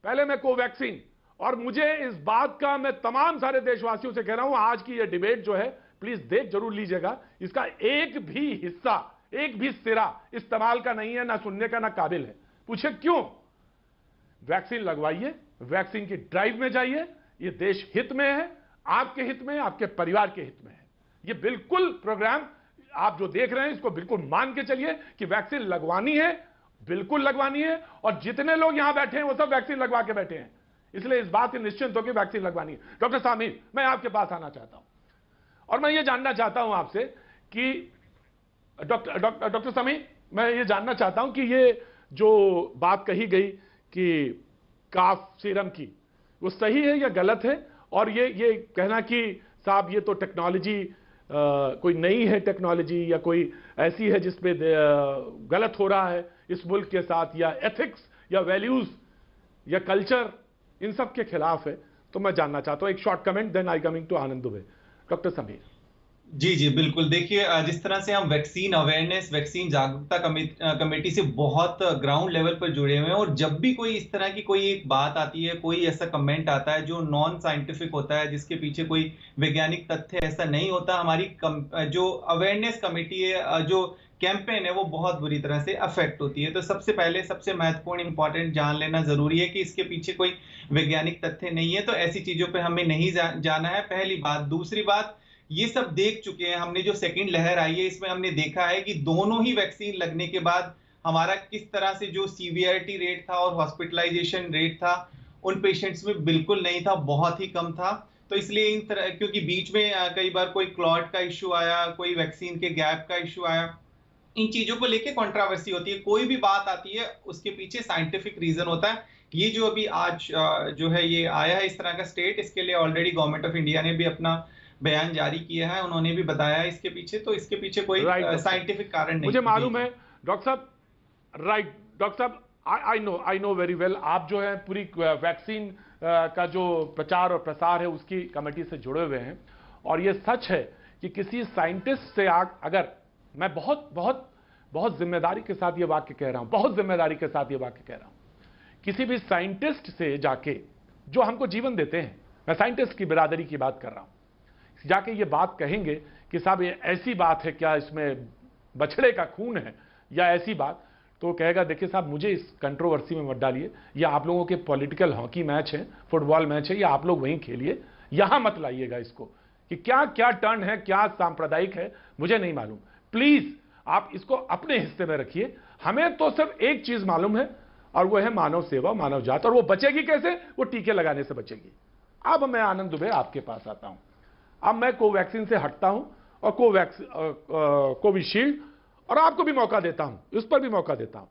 पहले मैं कोवैक्सीन। और मुझे इस बात का, मैं तमाम सारे देशवासियों से कह रहा हूं, आज की ये डिबेट जो है, प्लीज देख जरूर लीजिएगा, इसका एक भी हिस्सा, एक भी सिरा इस्तेमाल का नहीं है, ना सुनने का, ना काबिल है। पूछे क्यों? वैक्सीन लगवाइए, वैक्सीन की ड्राइव में जाइए, ये देश हित में है, आपके हित में, आपके परिवार के हित में है। ये बिल्कुल प्रोग्राम आप जो देख रहे हैं, इसको बिल्कुल मान के चलिए कि वैक्सीन लगवानी है, बिल्कुल लगवानी है, और जितने लोग यहां बैठे हैं वो सब वैक्सीन लगवा के बैठे हैं, इसलिए इस बात की निश्चिंत हो कि वैक्सीन लगवानी है। डॉक्टर सामीर, मैं आपके पास आना चाहता हूं, और मैं ये जानना चाहता हूं आपसे कि डॉक्टर समीर, मैं ये जानना चाहता हूं कि ये जो बात कही गई कि काफ सीरम की, वो सही है या गलत है? और ये कहना कि साहब ये तो टेक्नोलॉजी कोई नई है टेक्नोलॉजी, या कोई ऐसी है जिसपे गलत हो रहा है इस मुल्क के साथ, या एथिक्स या वैल्यूज या कल्चर, इन सब के खिलाफ है, तो मैं जानना चाहता हूं एक short comment, then I coming to Anand Dubey. Doctor Sameer. जी जी बिल्कुल, देखिए जिस तरह से हम वैक्सीन अवेयरनेस, वैक्सीन जागरूकता कमेटी से बहुत ग्राउंड लेवल पर जुड़े हुए हैं, और जब भी कोई इस तरह की कोई एक बात आती है, कोई ऐसा कमेंट आता है जो नॉन साइंटिफिक होता है, जिसके पीछे कोई वैज्ञानिक तथ्य ऐसा नहीं होता, हमारी जो अवेयरनेस कमेटी है, जो कैंपेन है, वो बहुत बुरी तरह से अफेक्ट होती है। तो सबसे पहले सबसे महत्वपूर्ण इंपॉर्टेंट जान लेना जरूरी है कि इसके पीछे कोई वैज्ञानिक तथ्य नहीं है, तो ऐसी चीजों पे हमें नहीं जाना है, पहली बात। दूसरी बात, ये सब देख चुके हैं हमने, जो सेकंड लहर आई है इसमें हमने देखा है कि दोनों ही वैक्सीन लगने के बाद हमारा किस तरह से जो सीवियरिटी रेट था और हॉस्पिटलाइजेशन रेट था उन पेशेंट्स में बिल्कुल नहीं था, बहुत ही कम था। तो इसलिए इन तरह, क्योंकि बीच में कई बार कोई क्लॉट का इश्यू आया, कोई वैक्सीन के गैप का इश्यू आया, इन चीजों को लेके कंट्रोवर्सी होती है। कोई भी बात आती है उसके पीछे साइंटिफिक रीजन होता है। ये जो अभी आज जो है ये आया है इस तरह का स्टेट, इसके लिए ऑलरेडी गवर्नमेंट ऑफ इंडिया ने भी अपना बयान जारी किया है, उन्होंने भी बताया इसके पीछे, तो इसके पीछे कोई साइंटिफिक कारण नहीं। मुझे मालूम है डॉक्टर साहब, राइट डॉक्टर साहब, आई नो वेरी वेल, आप जो है पूरी वैक्सीन का जो प्रचार और प्रसार है उसकी कमेटी से जुड़े हुए हैं, और ये सच है कि किसी साइंटिस्ट से अगर मैं बहुत बहुत बहुत जिम्मेदारी के साथ ये वाक्य कह रहा हूं, बहुत जिम्मेदारी के साथ ये वाक्य कह रहा हूं, किसी भी साइंटिस्ट से जाके जो हमको जीवन देते हैं, मैं साइंटिस्ट की बिरादरी की बात कर रहा हूं, जाके ये बात कहेंगे कि साहब ये ऐसी बात है क्या, इसमें बछड़े का खून है या ऐसी बात, तो कहेगा देखिए साहब मुझे इस कंट्रोवर्सी में मत डालिए, या आप लोगों के पॉलिटिकल हॉकी मैच है, फुटबॉल मैच है, या आप लोग वहीं खेलिए, यहां मत लाइएगा इसको कि क्या क्या टर्न है, क्या सांप्रदायिक है, मुझे नहीं मालूम। प्लीज आप इसको अपने हिस्से में रखिए। हमें तो सिर्फ एक चीज मालूम है, और वो है मानव सेवा, मानव जात, और वो बचेगी कैसे? वो टीके लगाने से बचेगी। अब मैं आनंद दुबे आपके पास आता हूं। अब मैं कोवैक्सीन से हटता हूं और कोविशील्ड, और आपको भी मौका देता हूं, उस पर भी मौका देता हूं।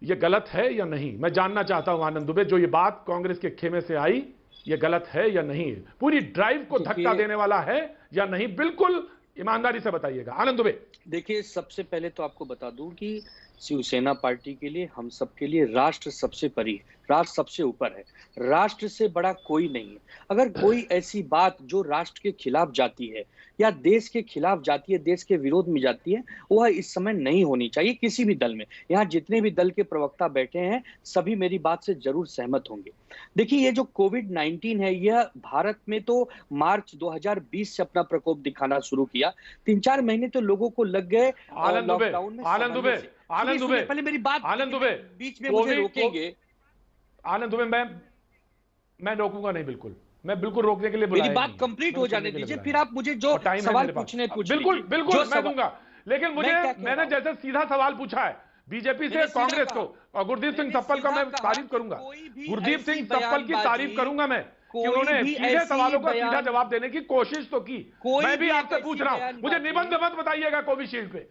यह गलत है या नहीं, मैं जानना चाहता हूं आनंद दुबे, जो ये बात कांग्रेस के खेमे से आई, यह गलत है या नहीं है? पूरी ड्राइव को धक्का देने वाला है या नहीं? बिल्कुल ईमानदारी से बताइएगा आनंद दुबे। देखिए, सबसे पहले तो आपको बता दूं कि शिवसेना पार्टी के लिए, हम सबके लिए राष्ट्र सबसे परी है, राष्ट्र सबसे ऊपर है, राष्ट्र से बड़ा कोई नहीं है। अगर कोई ऐसी बात जो राष्ट्र के खिलाफ जाती है या देश के खिलाफ जाती है, देश के विरोध में जाती है, वह इस समय नहीं होनी चाहिए किसी भी दल में। यहाँ जितने भी दल के प्रवक्ता बैठे हैं सभी मेरी बात से जरूर सहमत होंगे। देखिए, ये जो कोविड-19 है, यह भारत में तो मार्च 2020 से अपना प्रकोप दिखाना शुरू किया। 3-4 महीने तो लोगों को लग गए लॉकडाउन में। आनंद दुबे पहले मेरी बात, आनंद दुबे बीच में मुझे रोकेंगे? आनंद दुबे, मैं रोकूंगा नहीं, मैं बिल्कुल रोकने के लिए बुलाया मेरी बात कंप्लीट हो जाने दीजिए, फिर आप मुझे जो सवाल पूछने बिल्कुल मैं दूंगा, लेकिन मैंने जैसे सीधा सवाल पूछा है बीजेपी से कांग्रेस को, और गुरदीप सिंह सप्पल का मैं तारीफ करूंगा, गुरदीप सिंह सप्पल की तारीफ करूंगा मैं कि उन्होंने सीधे सवालों का सीधा जवाब देने की कोशिश तो की। मैं भी आपसे पूछ रहा हूं, मुझे निबंध मत बताइएगा कोविशील्ड पे,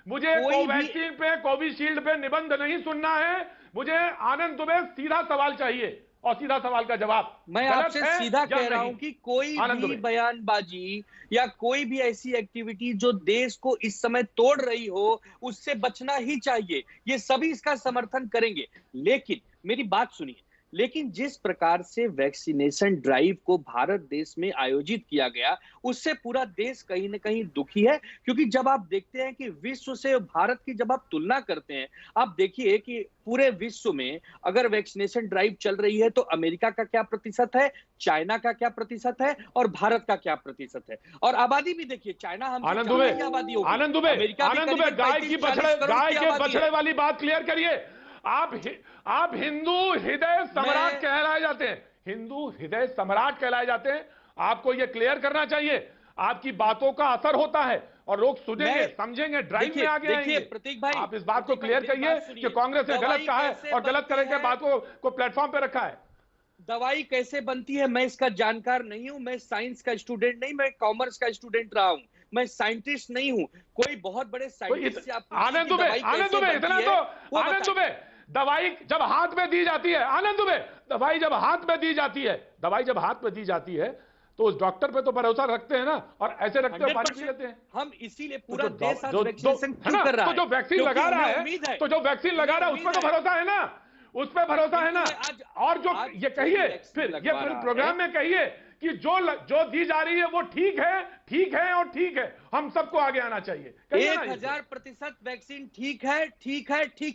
मुझे कोवैक्सीन पे, कोविशील्ड पे निबंध नहीं सुनना है। मुझे आनंद दुबे सीधा सवाल चाहिए और सीधा सवाल का जवाब। मैं आपसे सीधा कह रहा हूं कि कोई भी बयानबाजी या कोई भी ऐसी एक्टिविटी जो देश को इस समय तोड़ रही हो, उससे बचना ही चाहिए। ये सभी इसका समर्थन करेंगे, लेकिन मेरी बात सुनिए, लेकिन जिस प्रकार से वैक्सीनेशन ड्राइव को भारत देश में आयोजित किया गया, उससे पूरा देश कहीं ना कहीं दुखी है। क्योंकि जब आप देखते हैं कि विश्व से भारत की जब आप तुलना करते हैं, आप देखिए कि पूरे विश्व में अगर वैक्सीनेशन ड्राइव चल रही है तो अमेरिका का क्या प्रतिशत है, चाइना का क्या प्रतिशत है और भारत का क्या प्रतिशत है। और आबादी भी देखिए, चाइना हम आनंद दुबे गाय के बछड़े वाली बात क्लियर करिए। आप हिंदू हृदय सम्राट कहलाए जाते हैं, हिंदू हृदय सम्राट कहलाए जाते हैं। आपको यह क्लियर करना चाहिए, आपकी बातों का असर होता है और लोग सुनेंगे, समझेंगे, ड्राइव में आगे आएंगे। प्रतीक भाई, आप इस बात को क्लियर करिए कि कांग्रेस ने गलत कहा है और गलत करने के बात को प्लेटफॉर्म पे रखा है। दवाई कैसे बनती है मैं इसका जानकार नहीं हूं, मैं साइंस का स्टूडेंट नहीं, मैं कॉमर्स का स्टूडेंट रहा हूं, मैं साइंटिस्ट नहीं हूं। कोई बहुत बड़े साइंटिस्ट से आप आनंद दुबे इतना तो आनंद दुबे, दवाई जब हाथ में दी जाती है, आनंद दुबे, दवाई जब हाथ में दी जाती है तो उस डॉक्टर पे तो भरोसा रखते हैं ना, और ऐसे रखते हैं पानी पी लेते हैं। हम इसीलिए पूरा देश आज वैक्सीनेशन क्यों कर रहा है? तो जो वैक्सीन लगा रहा है, उस पर तो भरोसा है ना। उस पर भरोसा है ना? और जो ये कहिए फिर ये प्रोग्राम में कहिए कि जो दी जा रही है वो ठीक है और ठीक है, हम सबको आगे आना चाहिए। 1000% वैक्सीन ठीक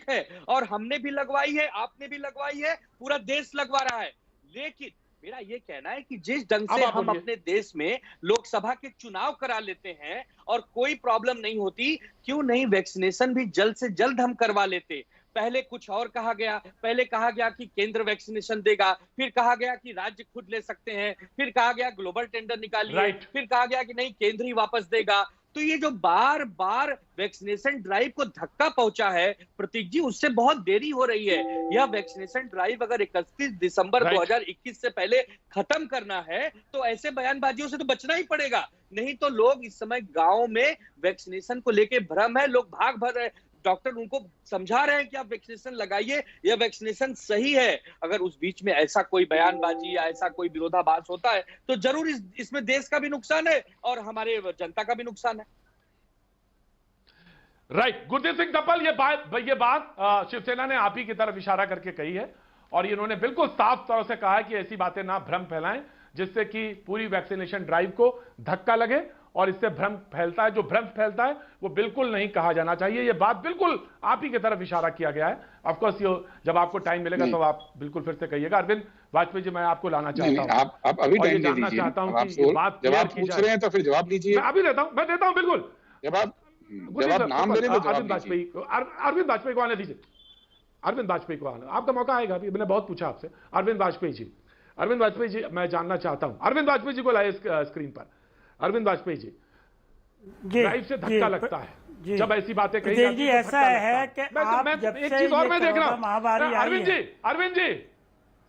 है और हमने भी लगवाई है, आपने भी लगवाई है, पूरा देश लगवा रहा है। लेकिन मेरा ये कहना है कि जिस ढंग से हम अपने देश में लोकसभा के चुनाव करा लेते हैं और कोई प्रॉब्लम नहीं होती, क्यों नहीं वैक्सीनेशन भी जल्द से जल्द हम करवा लेते? पहले कुछ और कहा गया, पहले कहा गया कि केंद्र वैक्सीनेशन देगा, फिर कहा गया कि राज्य खुद ले सकते हैं, फिर कहा गया ग्लोबल टेंडर निकालिए, फिर कहा गया कि नहीं केंद्र ही वापस देगा। तो ये जो बार बार वैक्सीनेशन ड्राइव को धक्का पहुंचा है प्रतीक जी, उससे बहुत देरी हो रही है। यह वैक्सीनेशन ड्राइव अगर 31 दिसंबर 2021 से पहले खत्म करना है तो ऐसे बयानबाजियों से तो बचना ही पड़ेगा, नहीं तो लोग इस समय गांव में वैक्सीनेशन को लेके भ्रम है, लोग भाग भर रहे, डॉक्टर उनको समझा रहे हैं कि आप वैक्सीनेशन लगाइए, यह वैक्सीनेशन सही है। अगर उस बीच में ऐसा कोई बयानबाजी या ऐसा कोई विरोधाभास होता है तो जरूर इसमें देश का भी नुकसान है और हमारे जनता का भी नुकसान है। राइट, गुरदीप सिंह धप्पल, ये बात शिवसेना ने आप ही की तरफ इशारा करके कही है और इन्होंने बिल्कुल साफ तौर से कहा है कि ऐसी बातें ना भ्रम फैलाएं जिससे कि पूरी वैक्सीनेशन ड्राइव को धक्का लगे और इससे भ्रम फैलता है। जो भ्रम फैलता है वो बिल्कुल नहीं कहा जाना चाहिए। ये बात बिल्कुल आप ही की तरफ इशारा किया गया है। ऑफ कोर्स जब आपको टाइम मिलेगा तो आप बिल्कुल फिर से कहिएगा। अरविंद वाजपेयी जी, मैं आपको लाना चाहता हूं, आप अभी टाइम जानना चाहता हूं कि ये बात जवाब पूछ रहे हैं तो फिर जवाब लीजिए। मैं अभी देता हूं, मैं देता हूं बिल्कुल जवाब नाम ले रहे तो अरविंद वाजपेयी को आने दीजिए। अरविंद वाजपेयी को आना, आपका मौका आएगा। अभी मैंने बहुत पूछा आपसे। अरविंद वाजपेयी जी, मैं जानना चाहता हूं, अरविंद वाजपेयी जी को लाए स्क्रीन पर। अरविंद वाजपेयी जी, ड्राइव से धक्का लगता है जब ऐसी बातें कही जाती जी। ऐसा है कि आप जब एक चीज और मैं देख रहा हूं,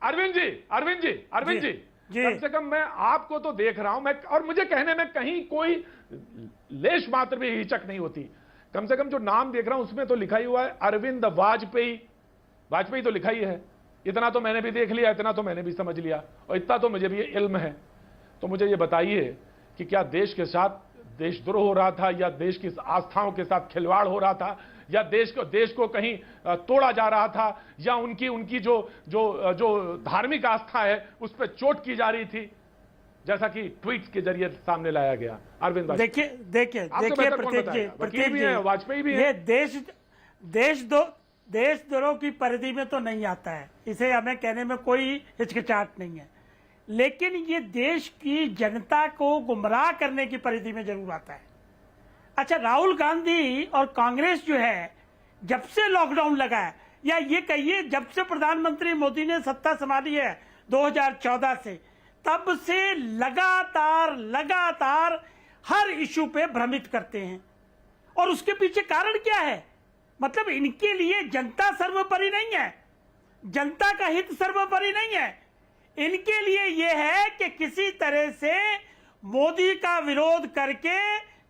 अरविंद जी, कम से कम मैं आपको तो देख रहा हूं, मैं और मुझे कहने में कहीं कोई लेश मात्र भी हिचक नहीं होती। कम से कम जो नाम देख रहा हूं उसमें तो लिखा ही हुआ है अरविंद वाजपेयी तो लिखा ही है। इतना तो मैंने भी देख लिया, इतना तो मैंने भी समझ लिया और इतना तो मुझे भी इल्म है। तो मुझे ये बताइए कि क्या देश के साथ देशद्रोह हो रहा था या देश की आस्थाओं के साथ खिलवाड़ हो रहा था या देश को कहीं तोड़ा जा रहा था या उनकी जो धार्मिक आस्था है उस पर चोट की जा रही थी, जैसा कि ट्वीट्स के जरिए सामने लाया गया? अरविंद देखिए प्रतीक जी, वाजपेयी भी है। देशद्रोह की परिधि में तो नहीं आता है, इसे हमें कहने में कोई हिचकिचाहट नहीं है, लेकिन ये देश की जनता को गुमराह करने की परिधि में जरूर आता है। अच्छा, राहुल गांधी और कांग्रेस जो है जब से लॉकडाउन लगा है, या ये कहिए जब से प्रधानमंत्री मोदी ने सत्ता संभाली है 2014 से, तब से लगातार हर इशू पे भ्रमित करते हैं। और उसके पीछे कारण क्या है? मतलब इनके लिए जनता सर्वोपरि नहीं है, जनता का हित सर्वोपरि नहीं है। इनके लिए यह है कि किसी तरह से मोदी का विरोध करके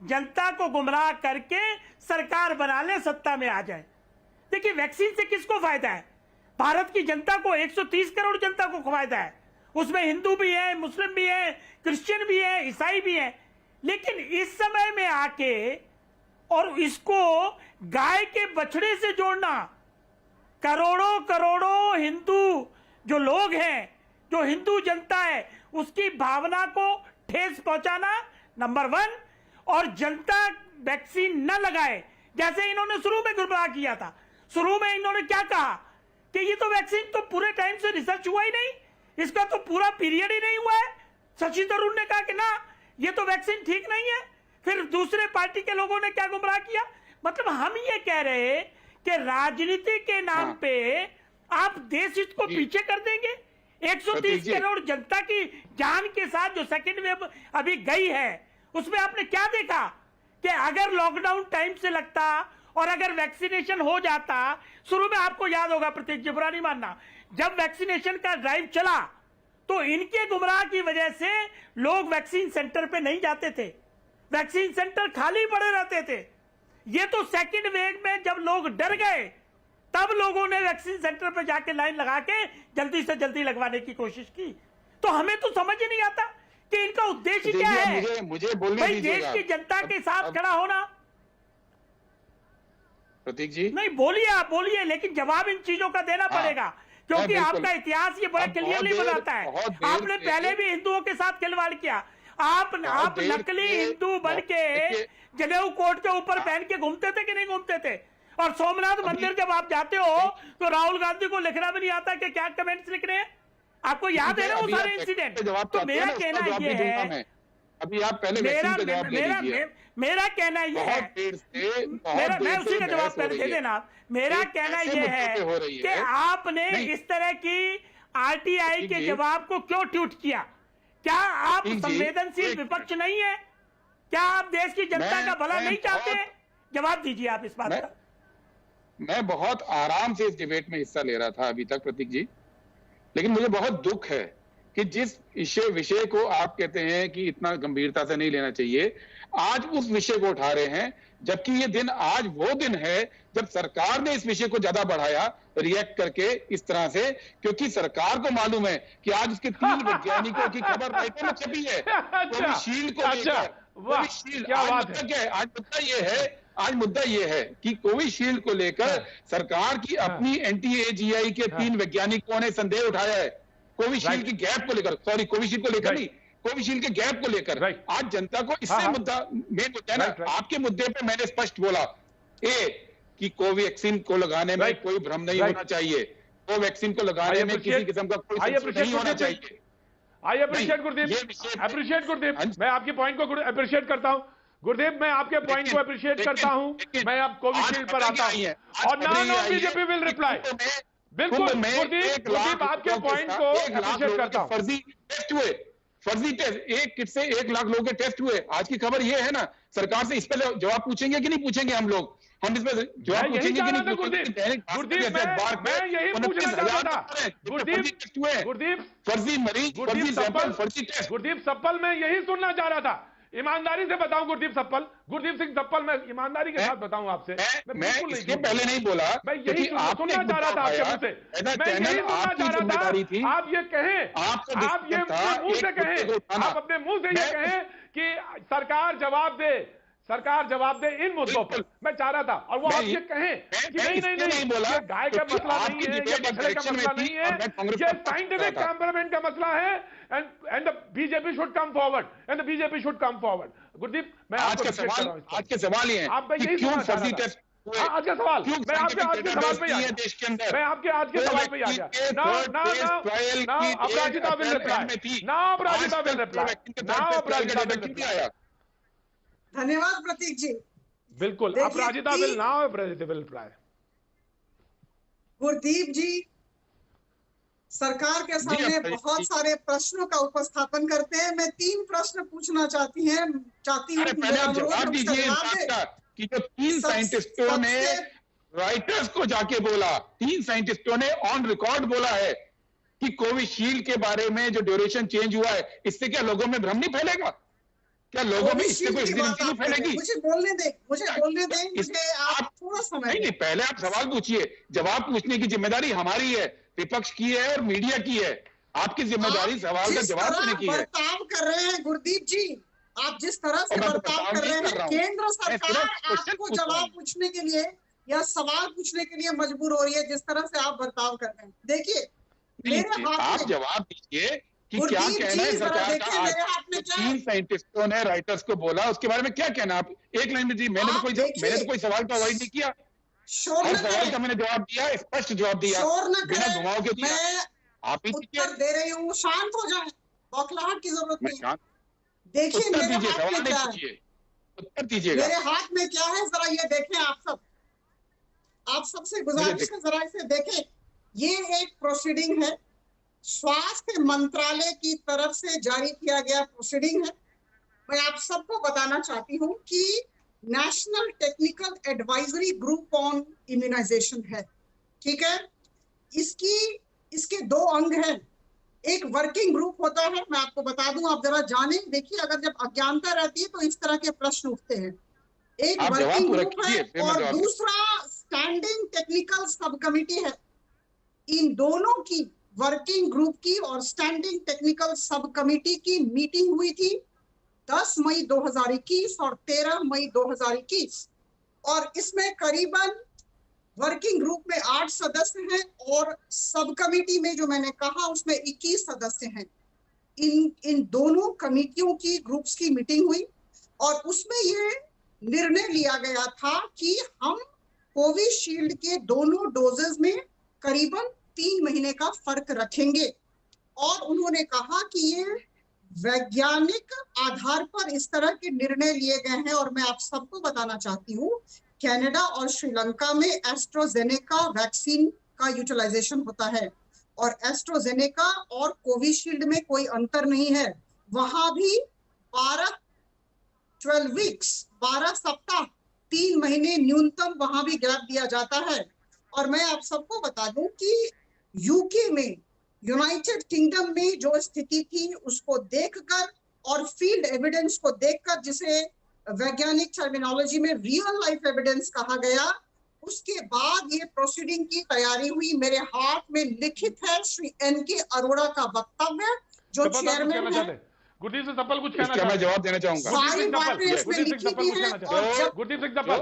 जनता को गुमराह करके सरकार बना ले, सत्ता में आ जाए। देखिए, वैक्सीन से किसको फायदा है? भारत की जनता को, 130 करोड़ जनता को फायदा है। उसमें हिंदू भी है, मुस्लिम भी है, क्रिश्चियन भी है, ईसाई भी है। लेकिन इस समय में आके और इसको गाय के बछड़े से जोड़ना, करोड़ों हिंदू जो लोग हैं, जो हिंदू जनता है, उसकी भावना को ठेस पहुंचाना, नंबर 1। और जनता वैक्सीन न लगाए, जैसे इन्होंने शुरू में गुमराह किया था। शुरू में इन्होंने क्या कहा कि ये तो वैक्सीन तो पूरे टाइम से रिसर्च हुआ ही नहीं, इसका तो पूरा पीरियड ही नहीं हुआ है। शशि थरूर ने कहा कि ना, ये तो वैक्सीन ठीक नहीं है। फिर दूसरे पार्टी के लोगों ने क्या गुमराह किया? मतलब हम ये कह रहे हैं कि राजनीति के नाम पे आप देश हित को पीछे कर देंगे। 130 करोड़ जनता की जान के साथ जो सेकेंड वेव अभी गई है, उसमें आपने क्या देखा कि अगर लॉकडाउन टाइम से लगता और अगर वैक्सीनेशन हो जाता, शुरू में आपको याद होगा प्रतीक जी, बुरा नहीं मानना, जब वैक्सीनेशन का ड्राइव चला तो इनके गुमराह की वजह से लोग वैक्सीन सेंटर पे नहीं जाते थे, वैक्सीन सेंटर खाली पड़े रहते थे। ये तो सेकेंड वेव में जब लोग डर गए, तब लोगों ने वैक्सीन सेंटर पे जाके लाइन लगा के जल्दी से जल्दी लगवाने की कोशिश की। तो हमें तो समझ ही नहीं आता कि इनका उद्देश्य क्या है। मुझे बोलने भाई, देश की जनता के साथ खड़ा होना। प्रतीक जी, नहीं, बोलिए, आप बोलिए, लेकिन जवाब इन चीजों का देना पड़ेगा क्योंकि आपका इतिहास ये बड़ा क्लियरली बताता है। आपने पहले भी हिंदुओं के साथ खिलवाड़ किया। आप नकली हिंदू बन के जनेऊ कोट के ऊपर पहन के घूमते थे कि नहीं घूमते थे? और सोमनाथ मंदिर जब आप जाते हो तो राहुल गांधी को लिखना भी नहीं आता कि क्या कमेंट्स लिख रहे हैं? आपको याद है ना वो सारे इंसिडेंट? तो मेरा कहना ये है, अभी आप पहले मेरा कहना ये है, मैं उसी का जवाब पहले दे देना। मेरा कहना ये है कि आपने इस तरह की आरटीआई के जवाब को क्यों ट्वीट किया? क्या आप संवेदनशील विपक्ष नहीं है? क्या आप देश की जनता का भला नहीं चाहते? जवाब दीजिए आप इस बात का। मैं बहुत आराम से इस डिबेट में हिस्सा ले रहा था अभी तक प्रतीक जी, लेकिन मुझे बहुत दुख है कि जिस विषय को आप कहते हैं कि इतना गंभीरता से नहीं लेना चाहिए, आज उस विषय को उठा रहे हैं, जबकि ये दिन आज वो दिन है जब सरकार ने इस विषय को ज्यादा बढ़ाया रिएक्ट करके इस तरह से, क्योंकि सरकार को मालूम है कि आज उसके 3 वैज्ञानिकों की खबर राइटर में छपी है कोविशील्ड को लेकर। कोविशील्ड आज मुद्दा ये है कि कोविशील्ड को लेकर सरकार की अपनी एनटीएजीआई के 3 वैज्ञानिकों ने संदेह उठाया है कोविशील्ड की गैप को लेकर, सॉरी कोविशील्ड को लेकर नहीं, कोविशील्ड के गैप को लेकर। आज जनता को इससे मुद्दा मेन मुद्दा है ना। आपके मुद्दे पे मैंने स्पष्ट बोला कि कोवैक्सीन को लगाने में कोई भ्रम नहीं होना चाहिए, कोवैक्सीन को लगाने में किसी किस्म का कोई संशय नहीं होना चाहिए। आई अप्रिशिएट गुरदीप, मैं आपके पॉइंट को अप्रिशिएट करता हूं। गुरदीप, मैं आपके पॉइंट को अप्रिशिएट करता हूं। मैं अब कोविशील्ड पर आता हूं और नाउ बीजेपी विल रिप्लाई। बिल्कुल गुरदीप, आपके पॉइंट को अप्रिशिएट करता हूं। फर्जी टेस्ट, एक किट से 1 लाख लोगों के टेस्ट हुए। आज की खबर ये है ना, सरकार से इस पर जवाब पूछेंगे कि नहीं पूछेंगे हम लोग? हम इस पर जवाब पूछेंगे कि नहीं पूछेंगे? मैं यही पूछना चाहता था गुरदीप, फर्जी मरीज, फर्जी सैंपल, फर्जी टेस्ट। गुरदीप सप्पल, मैं यही सुनना चाह रहा था। ईमानदारी से बताऊं गुरदीप सिंह सप्पल, मैं ईमानदारी के साथ बताऊं आपसे, मैं इसके पहले नहीं बोला, मैं यही सुनना चाह रहा था आपके मुंह से। मैं यही सुनना चाह रहा था, आप ये कहें, आप ये मुंह से कहें, आप अपने मुंह से ये कहें कि सरकार जवाब दे इन मुद्दों पर। मैं चाह रहा था, और वो आप ये कहें कि नहीं बोला, गाय का मसला नहीं है, ये बछड़े का मसला नहीं है, ये साइंटिफिक टेम्परामेंट का मसला है, and the BJP should come forward. Gurdeep, मैं आज के सवाल ये है आप क्यों फर्जी टेस्ट हुए? आज का सवाल, मैं आपके आज के सवाल पे आया देश के अंदर, मैं आपके आज के सवाल पे आ गया। Now Aparajita will reply. धन्यवाद प्रतीक जी। बिल्कुल, अपराजिता विल रिप्लाई। गुरदीप जी सरकार के सामने बहुत सारे प्रश्नों का उपस्थापन करते हैं। मैं 3 प्रश्न पूछना चाहती हूँ। पहले आप जवाब दीजिए कि जो 3 साइंटिस्टों ने राइटर्स को जाके बोला, 3 साइंटिस्टों ने ऑन रिकॉर्ड बोला है कि कोविशील्ड के बारे में जो ड्यूरेशन चेंज हुआ है, इससे क्या लोगों में भ्रम नहीं फैलेगा? क्या लोगों में इससे कोई नहीं फैलेगी? मुझे बोलने दें, मुझे आप थोड़ा समय नहीं, पहले आप सवाल पूछिए। जवाब पूछने की जिम्मेदारी हमारी है, विपक्ष की है और मीडिया की है। आपकी जिम्मेदारी सवाल का जवाब देने की है। बर्ताव कर रहे हैं गुरदीप जी, आप जिस तरह से बर्ताव कर रहे हैं, केंद्र सरकार आपको जवाब पूछने के लिए या सवाल पूछने के लिए मजबूर हो रही है, जिस तरह से आप बर्ताव कर रहे हैं। देखिए मेरे हाथ में, आप जवाब दीजिए कि क्या कहना है सरकार का। आज 3 साइंटिस्टों ने राइटर्स को बोला, उसके बारे में क्या कहना? आप एक लाइन में जी। मैंने तो कोई सवाल का अवॉइड नहीं किया, हर सवाल का मैंने जवाब दिया, स्पष्ट जवाब दिया, बिना घुमाव के दिया। आप ही उत्तर दे रही हूँ, शांत हो जाए, बौखलाहट की जरूरत नहीं। देखिए मेरे हाथ में क्या है, उत्तर दीजिएगा। मेरे हाथ में क्या है जरा ये देखें। आप सबसे गुजारिश है जरा इसे देखें। ये एक प्रोसीडिंग है, स्वास्थ्य मंत्रालय की तरफ से जारी किया गया प्रोसीडिंग है। मैं आप सबको बताना चाहती हूँ कि national technical advisory group on immunisation है, ठीक है। इसके 2 अंग हैं। एक वर्किंग ग्रुप होता है, मैं आपको बता दूं, आप जरा जाने। देखिए अगर जब अज्ञानता रहती है तो इस तरह के प्रश्न उठते हैं। एक वर्किंग ग्रुप है और दूसरा स्टैंडिंग टेक्निकल सब कमिटी है। इन दोनों की, वर्किंग ग्रुप की और स्टैंडिंग टेक्निकल सब कमिटी की मीटिंग हुई थी 10 मई 2021 और 13 मई 2021 और इसमें करीबन वर्किंग ग्रुप में 8 सदस्य हैं और सब कमेटी में जो मैंने कहा उसमें 21 सदस्य हैं। इन दोनों कमेटियों की ग्रुप्स की मीटिंग हुई और उसमें ये निर्णय लिया गया था कि हम कोविशील्ड के दोनों डोजेस में करीबन 3 महीने का फर्क रखेंगे और उन्होंने कहा कि ये वैज्ञानिक आधार पर इस तरह के निर्णय लिए गए हैं। और मैं आप सबको बताना चाहती हूँ, कनाडा और श्रीलंका में एस्ट्राजेनेका वैक्सीन का यूटिलाइजेशन होता है और एस्ट्राजेनेका और कोविशील्ड में कोई अंतर नहीं है। वहां भी 12 सप्ताह 3 महीने न्यूनतम वहां भी गैप दिया जाता है। और मैं आप सबको बता दूं कि यूके में, यूनाइटेड किंगडम में जो स्थिति थी उसको देखकर और फील्ड एविडेंस को देखकर, जिसे वैज्ञानिक टर्मिनोलॉजी में रियल लाइफ एविडेंस कहा गया, उसके बाद ये प्रोसीडिंग की तैयारी हुई। मेरे हाथ में लिखित है श्री NK अरोड़ा का वक्तव्य, जो चेयरमैन है। गुरदीप सिंह सप्पल कुछ कहना मैं जवाब देना चाहूंगा। गुरदीप सिंह सप्पल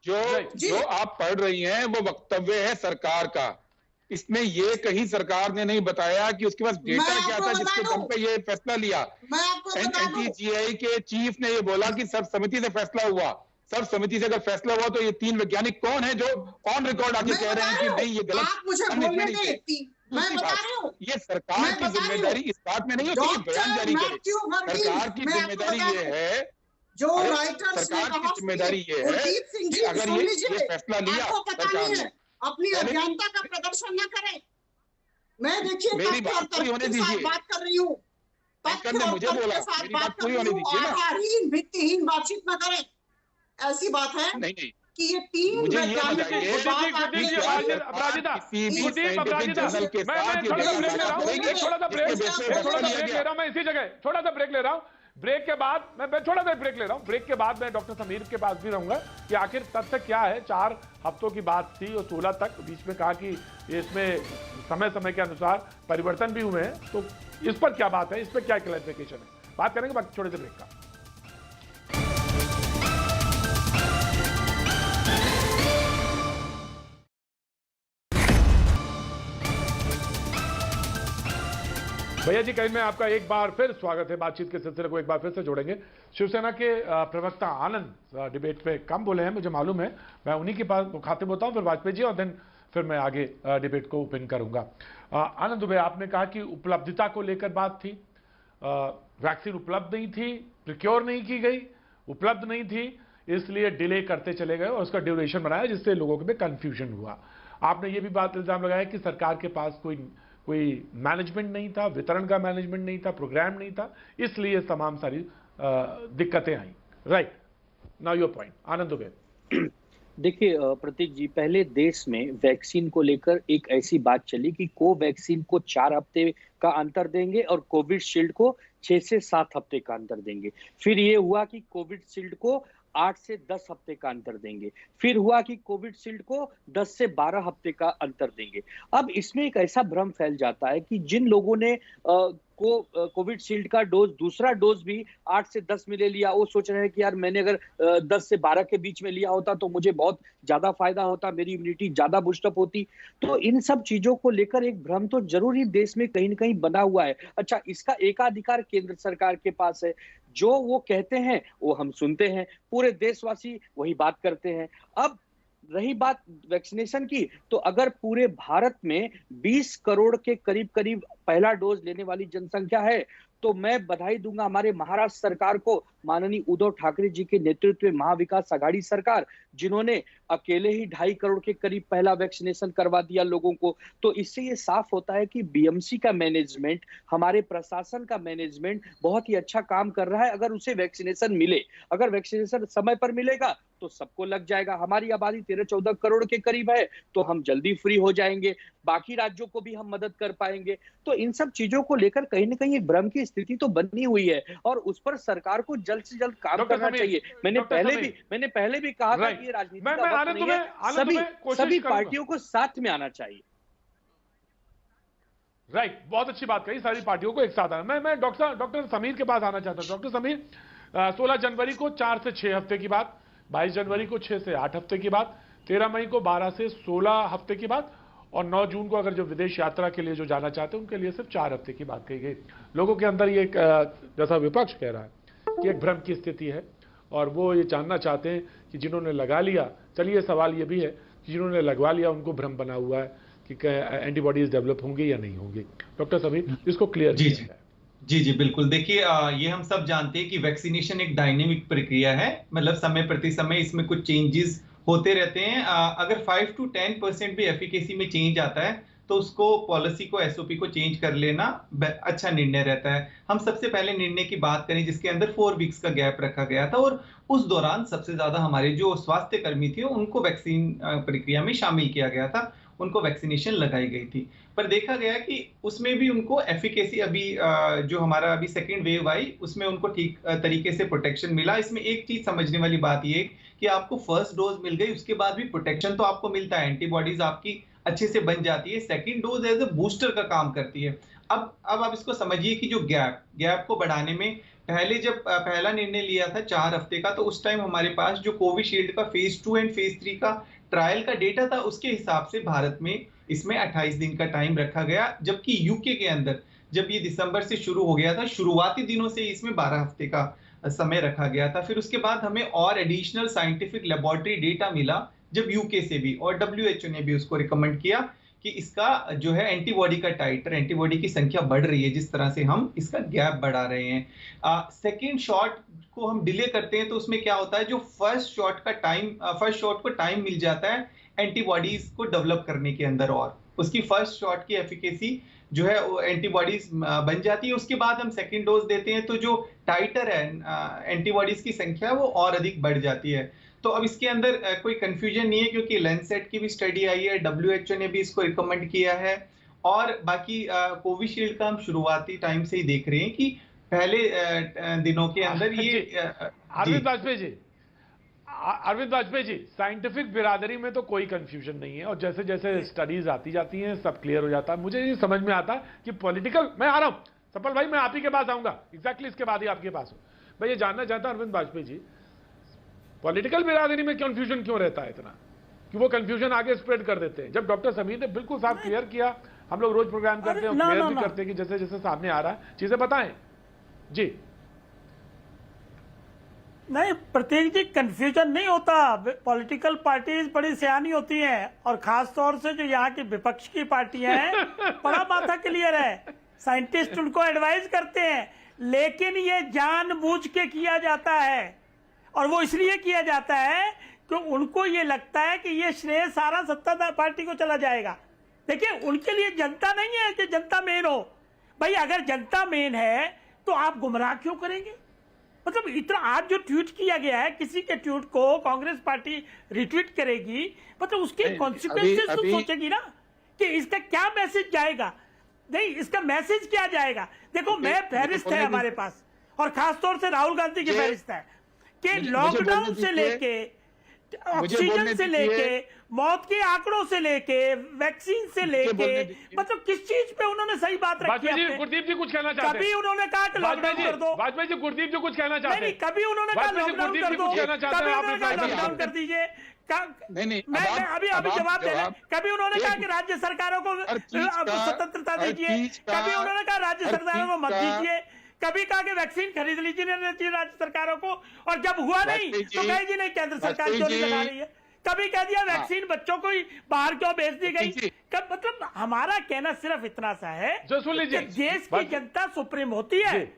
जो आप पढ़ रही हैं वो वक्तव्य है सरकार का। इसमें ये कहीं सरकार ने नहीं बताया कि उसके पास डेटा क्या था जिसके दम पे ये फैसला लिया। NTGI के चीफ ने ये बोला कि सर्व समिति से फैसला हुआ। सर्व समिति से अगर फैसला हुआ तो ये 3 वैज्ञानिक कौन है जो ऑन रिकॉर्ड आके कह रहे हैं कि नहीं ये गलत। ये सरकार की जिम्मेदारी इस बात में नहीं है कि बयान जारी करे। सरकार की जिम्मेदारी ये है, जो राइटर्स सरकार की जिम्मेदारी ये है कि अगर ये फैसला लिया सरकार ने, अपनी अज्ञानता का प्रदर्शन न करें। मैं देखिए मेरी बात पूरी होने दीजिए, बात कर रही हूँ, मुझे बोला मेरी बात पूरी होने दीजिए ना। भित्तिहीन बातचीत न करें, ऐसी बात है नहीं कि ये 3 मुझे ये बताइए थोड़ा सा ब्रेक ले रहा हूं। ब्रेक के बाद मैं थोड़ा सा ब्रेक ले रहा हूं। ब्रेक के बाद मैं डॉक्टर समीर के पास भी रहूंगा कि आखिर तथ्य क्या है। 4 हफ्तों की बात थी और 16 तक बीच में कहा कि इसमें समय समय के अनुसार परिवर्तन भी हुए हैं, तो इस पर क्या बात है, इस पर क्या क्लैरिफिकेशन है, बात करेंगे बाकी छोटे से ब्रेक का। भैया जी, कहीं में आपका एक बार फिर स्वागत है। बातचीत के सिलसिले को एक बार फिर से जोड़ेंगे। शिवसेना के प्रवक्ता आनंद डिबेट पे कम बोले हैं, मुझे मालूम है। मैं उन्हीं के पास मुखातिब होता हूं, फिर वाजपेयी जी, और देन फिर मैं आगे डिबेट को ओपन करूंगा। आनंद दुबे, आपने कहा कि उपलब्धता को लेकर बात थी, वैक्सीन उपलब्ध नहीं थी, प्रिक्योर नहीं की गई, उपलब्ध नहीं थी, इसलिए डिले करते चले गए और उसका ड्यूरेशन बनाया, जिससे लोगों में कंफ्यूजन हुआ। आपने ये भी बात इल्जाम लगाया कि सरकार के पास कोई मैनेजमेंट नहीं था, वितरण का मैनेजमेंट नहीं था, प्रोग्राम नहीं था, इसलिए तमाम सारी दिक्कतें आई। राइट, नाउ योर पॉइंट आनंद दुबे। देखिए प्रतीक जी, पहले देश में वैक्सीन को लेकर एक ऐसी बात चली कि कोवैक्सीन को 4 हफ्ते का अंतर देंगे और कोविशील्ड को 6 से 7 हफ्ते का अंतर देंगे। फिर ये हुआ कि कोविशील्ड को 8 से 10 हफ्ते का अंतर देंगे। फिर हुआ कि कोविशील्ड को 10 से 12 हफ्ते का अंतर देंगे। अब इसमें एक ऐसा भ्रम फैल जाता है कि जिन लोगों ने कोविशील्ड का दूसरा डोज भी 8 से 10 में ले लिया, वो सोच रहे हैं कि यार मैंने अगर 10 से 12 के बीच में लिया होता तो मुझे बहुत ज्यादा फायदा होता, मेरी इम्यूनिटी ज्यादा बूस्टअप होती। तो इन सब चीजों को लेकर एक भ्रम तो जरूर ही देश में कहीं न कहीं बना हुआ है। अच्छा, इसका एकाधिकार केंद्र सरकार के पास है, जो वो कहते हैं वो हम सुनते हैं, पूरे देशवासी वही बात करते हैं। अब रही बात वैक्सीनेशन की, तो अगर पूरे भारत में 20 करोड़ के करीब करीब पहला डोज लेने वाली जनसंख्या है, तो मैं बधाई दूंगा हमारे महाराष्ट्र सरकार को, माननीय उद्धव ठाकरे जी के नेतृत्व में महाविकास आघाड़ी सरकार, जिन्होंने अकेले ही 2.5 करोड़ के करीब पहला वैक्सीनेशन करवा दिया लोगों को। तो इससे ये साफ होता है कि बीएमसी का मैनेजमेंट, हमारे प्रशासन का मैनेजमेंट बहुत ही अच्छा काम कर रहा है। अगर उसे वैक्सीनेशन मिले, अगर वैक्सीनेशन समय पर मिलेगा तो सबको लग जाएगा। हमारी आबादी 13-14 करोड़ के करीब है, तो हम जल्दी फ्री हो जाएंगे, बाकी राज्यों को भी हम मदद कर पाएंगे। तो इन सब चीजों को लेकर कहीं ना कहीं एक भ्रम की स्थिति तो बनी हुई है और उस पर सरकार को जल्द से जल्द काम करना चाहिए। मैंने पहले भी कहा था कि ये राजनीति का वक्त नहीं है, सभी पार्टियों को साथ में आना चाहिए। राइट, बहुत अच्छी बात कही, सारी पार्टियों को एक साथ आना। मैं डॉक्टर समीर के पास आना चाहता हूं। डॉक्टर समीर, 16 जनवरी को 4 से 6 हफ्ते की बात, 22 जनवरी को 6 से 8 हफ्ते की बात, 13 मई को 12 से 16 हफ्ते की बात, और 9 जून को अगर जो विदेश यात्रा के लिए जो जाना चाहते हैं उनके लिए सिर्फ 4 हफ्ते की बात कही गई। लोगों के अंदर ये जैसा विपक्ष कह रहा है कि एक भ्रम की स्थिति है, और वो ये जानना चाहते हैं कि जिन्होंने लगा लिया, चलिए सवाल ये भी है कि जिन्होंने लगवा लिया उनको भ्रम बना हुआ है कि एंटीबॉडीज डेवलप होंगी या नहीं होंगी। डॉक्टर समीर, इसको क्लियर जी बिल्कुल। देखिए, ये हम सब जानते हैं कि वैक्सीनेशन एक डायनेमिक प्रक्रिया है, मतलब समय प्रति समय इसमें कुछ चेंजेस होते रहते हैं। अगर 5 to 10% भी एफिकेसी में चेंज आता है तो उसको पॉलिसी को, एसओपी को चेंज कर लेना अच्छा निर्णय रहता है। हम सबसे पहले निर्णय की बात करें जिसके अंदर 4 वीक्स का गैप रखा गया था, और उस दौरान सबसे ज्यादा हमारे जो स्वास्थ्य कर्मी थे उनको वैक्सीन प्रक्रिया में शामिल किया गया था, उनको वैक्सीनेशन लगाई गई थी। पर देखा गया कि उसमें भी उनको एफिकेसी, अभी जो हमारा अभी सेकेंड वेव आई उसमें उनको ठीक तरीके से प्रोटेक्शन मिला। इसमें एक चीज समझने वाली बात ये कि आपको फर्स्ट डोज मिल गई, उसके बाद भी प्रोटेक्शन तो आपको मिलता है, एंटीबॉडीज आपकी अच्छे से बन जाती है। Second dose as a booster का काम करती है। अब आप इसको समझिए कि जो गैप को बढ़ाने में, पहले जब पहला निर्णय लिया था 4 हफ्ते का, तो उस टाइम हमारे पास जो कोविशील्ड का फेज 2 एंड फेज 3 का ट्रायल का डेटा था, उसके हिसाब से भारत में इसमें 28 दिन का टाइम रखा गया, जबकि यूके के अंदर जब ये दिसंबर से शुरू हो गया था, शुरुआती दिनों से इसमें 12 हफ्ते का समय रखा गया था। फिर उसके बाद हमें और एडिशनल साइंटिफिक लेबोरेटरी डेटा मिला जब यूके से भी, और WHO ने भी उसको रिकमेंड किया कि इसका जो है एंटीबॉडी का टाइटर, एंटीबॉडी की संख्या बढ़ रही है जिस तरह से हम इसका गैप बढ़ा रहे हैं। सेकेंड शॉट को हम डिले करते हैं तो उसमें क्या होता है, जो फर्स्ट शॉट को टाइम मिल जाता है एंटीबॉडीज को डेवलप करने के अंदर, और उसकी फर्स्ट शॉट की एफिकेसी जो है वो एंटीबॉडीज बन जाती है। उसके बाद हम सेकेंड डोज देते हैं तो जो टाइटर है एंटीबॉडीज की संख्या वो और अधिक बढ़ जाती है। तो अब इसके अंदर कोई कंफ्यूजन नहीं है, क्योंकि लैंसेट की भी स्टडी आई है, WHO ने भी इसको रिकमेंड किया है, और बाकी कोविशील्ड का हम शुरुआती टाइम से ही देख रहे हैं कि पहले दिनों के अंदर ये अरविंद वाजपेयी जी, साइंटिफिक बिरादरी में तो कोई कंफ्यूजन नहीं है, और जैसे जैसे स्टडीज आती जाती हैं सब क्लियर हो जाता है। मुझे ये समझ में आता है कि पॉलिटिकल, मैं आ रहा हूं सफल भाई, मैं आप ही के पास आऊंगा, एग्जैक्टली इसके बाद ही आपके पास हूं। मैं ये जानना चाहता हूं अरविंद वाजपेयी जी, पॉलिटिकल बिरादरी में कंफ्यूजन क्यों रहता है इतना, कि वो कंफ्यूजन आगे स्प्रेड कर देते हैं, जब डॉक्टर समीर ने बिल्कुल साफ क्लियर किया। हम लोग रोज प्रोग्राम करते हैं, क्लियर भी करते हैं कि जैसे जैसे सामने आ रहा है चीजें बताएं जी। नहीं प्रतीक जी, कंफ्यूजन नहीं होता, पॉलिटिकल पार्टीज बड़ी सियानी होती हैं, और खास तौर से जो यहाँ की विपक्ष की पार्टियां हैं बड़ा माथा क्लियर है, साइंटिस्ट उनको एडवाइस करते हैं, लेकिन ये जानबूझ के किया जाता है, और वो इसलिए किया जाता है कि उनको ये लगता है कि ये श्रेय सारा सत्ताधारी पार्टी को चला जाएगा। देखिए, उनके लिए जनता नहीं है कि जनता मेन हो। भाई अगर जनता मेन है तो आप गुमराह क्यों करेंगे? मतलब इतना आज जो ट्वीट किया गया है, किसी के ट्वीट को कांग्रेस पार्टी रिट्वीट करेगी, मतलब उसके कॉन्सिक्वेंसेस तो सोचेगी ना कि इसका क्या मैसेज जाएगा। नहीं, इसका मैसेज क्या जाएगा? देखो, मैं फहरिस्त है हमारे पास, और खासतौर से राहुल गांधी की फहरिस्त है कि लॉकडाउन से लेके, ऑक्सीजन से लेके, मौत के आंकड़ों से लेके, वैक्सीन से लेके, मतलब किस चीज पे उन्होंने सही बात रखी है? गुरदीप जी कुछ कहना चाहते हैं? कभी उन्होंने कहा कि लॉकडाउन कर दो, वाजपेयी जी, गुरदीप जी कुछ कहना चाहते हैं? नहीं, कभी उन्होंने कहा लॉकडाउन कर दो, कभी उन्होंने कहा लॉकडाउन कर दीजिए, मैं अभी जवाब दे रहा। कभी उन्होंने कहा कि राज्य सरकारों को स्वतंत्रता दीजिए, कभी उन्होंने कहा राज्य सरकारों को मत दीजिए, कभी कहा कि वैक्सीन खरीद लीजिए राज्य सरकारों को, और जब हुआ नहीं तो कहेगी नहीं केंद्र सरकार क्यों नहीं लगा रही है। कभी कह दिया वैक्सीन बच्चों को ही बाहर क्यों भेज दी गई। मतलब हमारा कहना सिर्फ इतना सा है कि देश की जनता सुप्रीम होती है,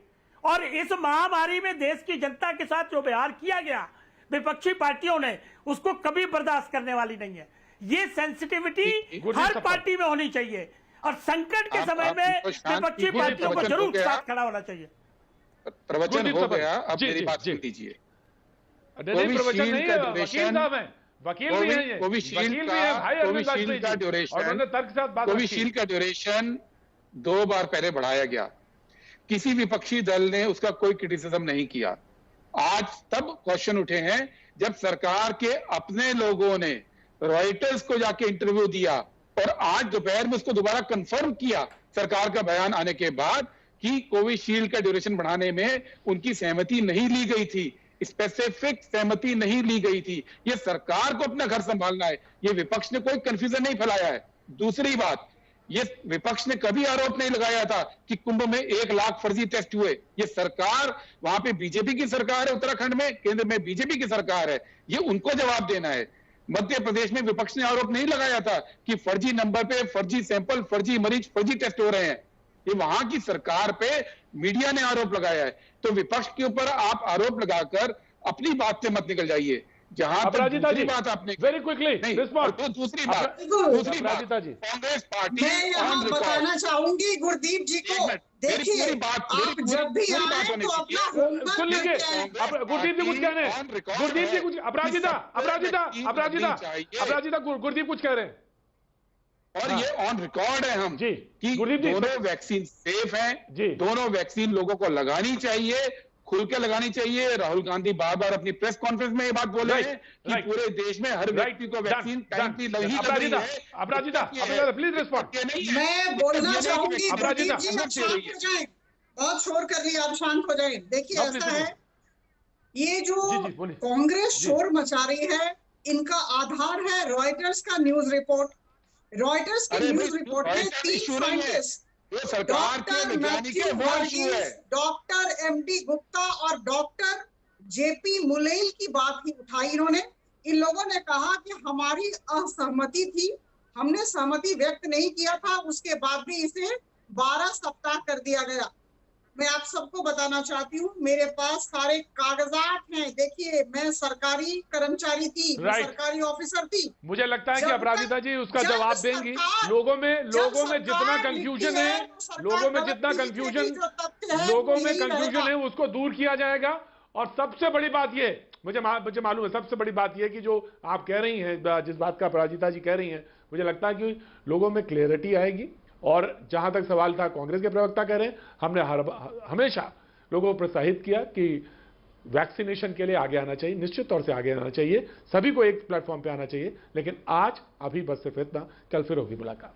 और इस महामारी में देश की जनता के साथ जो व्यवहार किया गया विपक्षी पार्टियों ने, उसको कभी बर्दाश्त करने वाली नहीं है। ये सेंसिटिविटी हर पार्टी में होनी चाहिए, और संकट के समय में विपक्षी पार्टियों को जरूर साथ खड़ा होना चाहिए। प्रवचन हो गया, अब मेरी बात सुन लीजिए। कोविशील्ड का ड्यूरेशन 2 बार पहले बढ़ाया गया, किसी विपक्षी दल ने उसका कोई क्रिटिसिज्म नहीं किया। आज तब क्वेश्चन उठे हैं जब सरकार के अपने लोगों ने रॉयटर्स को जाके इंटरव्यू दिया, और आज दोपहर में उसको दोबारा कंफर्म किया सरकार का बयान आने के बाद कि कोविशील्ड का ड्यूरेशन बढ़ाने में उनकी सहमति नहीं ली गई थी, स्पेसिफिक सहमति नहीं ली गई थी। ये सरकार को अपना घर संभालना है, ये विपक्ष ने कोई कंफ्यूजन नहीं फैलाया है। दूसरी बात, ये विपक्ष ने कभी आरोप नहीं लगाया था कि कुंभ में 1 लाख फर्जी टेस्ट हुए। ये सरकार, वहां पे बीजेपी की सरकार है उत्तराखंड में, केंद्र में बीजेपी की सरकार है, ये उनको जवाब देना है। मध्य प्रदेश में विपक्ष ने आरोप नहीं लगाया था कि फर्जी नंबर पे फर्जी सैंपल, फर्जी मरीज, फर्जी टेस्ट हो रहे हैं। ये वहां की सरकार पे मीडिया ने आरोप लगाया है। तो विपक्ष के ऊपर आप आरोप लगाकर अपनी बात से मत निकल जाइए। जहां अपराजिता जी, बात आपने वेरी क्विकली रिस्पॉन्ड। दूसरी बात कांग्रेस पार्टी, मैं यहाँ बताना चाहूंगी गुरदीप जी को, देखिए आप जब भी आए तो अपना होमवर्क सुन लीजिए, गुरदीप जी कुछ कह रहे हैं, गुरदीप जी कुछ, अपराजिता गुरदीप कुछ कह रहे हैं और ये ऑन रिकॉर्ड है हम जी कि दोनों वैक्सीन सेफ हैं जी, दोनों वैक्सीन लोगों को लगानी चाहिए, खुल के लगानी चाहिए। राहुल गांधी बार बार अपनी प्रेस कॉन्फ्रेंस में ये बात बोले हैं कि पूरे देश में हर व्यक्ति को वैक्सीन टाइम की लगी लग रही है। अपराजिता प्लीज रिस्पॉन्ड। मैं बोलना चाहूंगी गुरदीप जी, आप शांत हो जाएं, बहुत शोर कर रही है, आप शांत हो जाएं। देखिए ऐसा है, ये जो कांग्रेस शोर मचा रही है, इनका आधार है रॉयटर्स का न्यूज रिपोर्ट। रॉयटर्स की न्यूज रिपोर्ट में 3 scientist, doctor Mathew Varghese, doctor MD Gupta और डॉक्टर जेपी मुलेल की बात ही उठाई इन्होंने। इन लोगों ने कहा कि हमारी असहमति थी, हमने सहमति व्यक्त नहीं किया था, उसके बाद भी इसे 12 सप्ताह कर दिया गया। मैं आप सबको बताना चाहती हूँ, मेरे पास सारे कागजात हैं। देखिए मैं सरकारी कर्मचारी थी, मैं सरकारी ऑफिसर थी। मुझे लगता है कि अपराजिता जी उसका जवाब देंगी। लोगों में जितना कंफ्यूजन है, लोगों में कंफ्यूजन है उसको दूर किया जाएगा। और सबसे बड़ी बात ये, मुझे मालूम है, सबसे बड़ी बात ये कि जो आप कह रही हैं, जिस बात का अपराजिता जी कह रही हैं, मुझे लगता है कि लोगों में क्लियरिटी आएगी। और जहां तक सवाल था, कांग्रेस के प्रवक्ता कह रहे हैं, हमने हमेशा लोगों को प्रोत्साहित किया कि वैक्सीनेशन के लिए आगे आना चाहिए, निश्चित तौर से आगे आना चाहिए, सभी को एक प्लेटफॉर्म पे आना चाहिए। लेकिन आज अभी बस सिर्फ इतना, कल फिर होगी मुलाकात।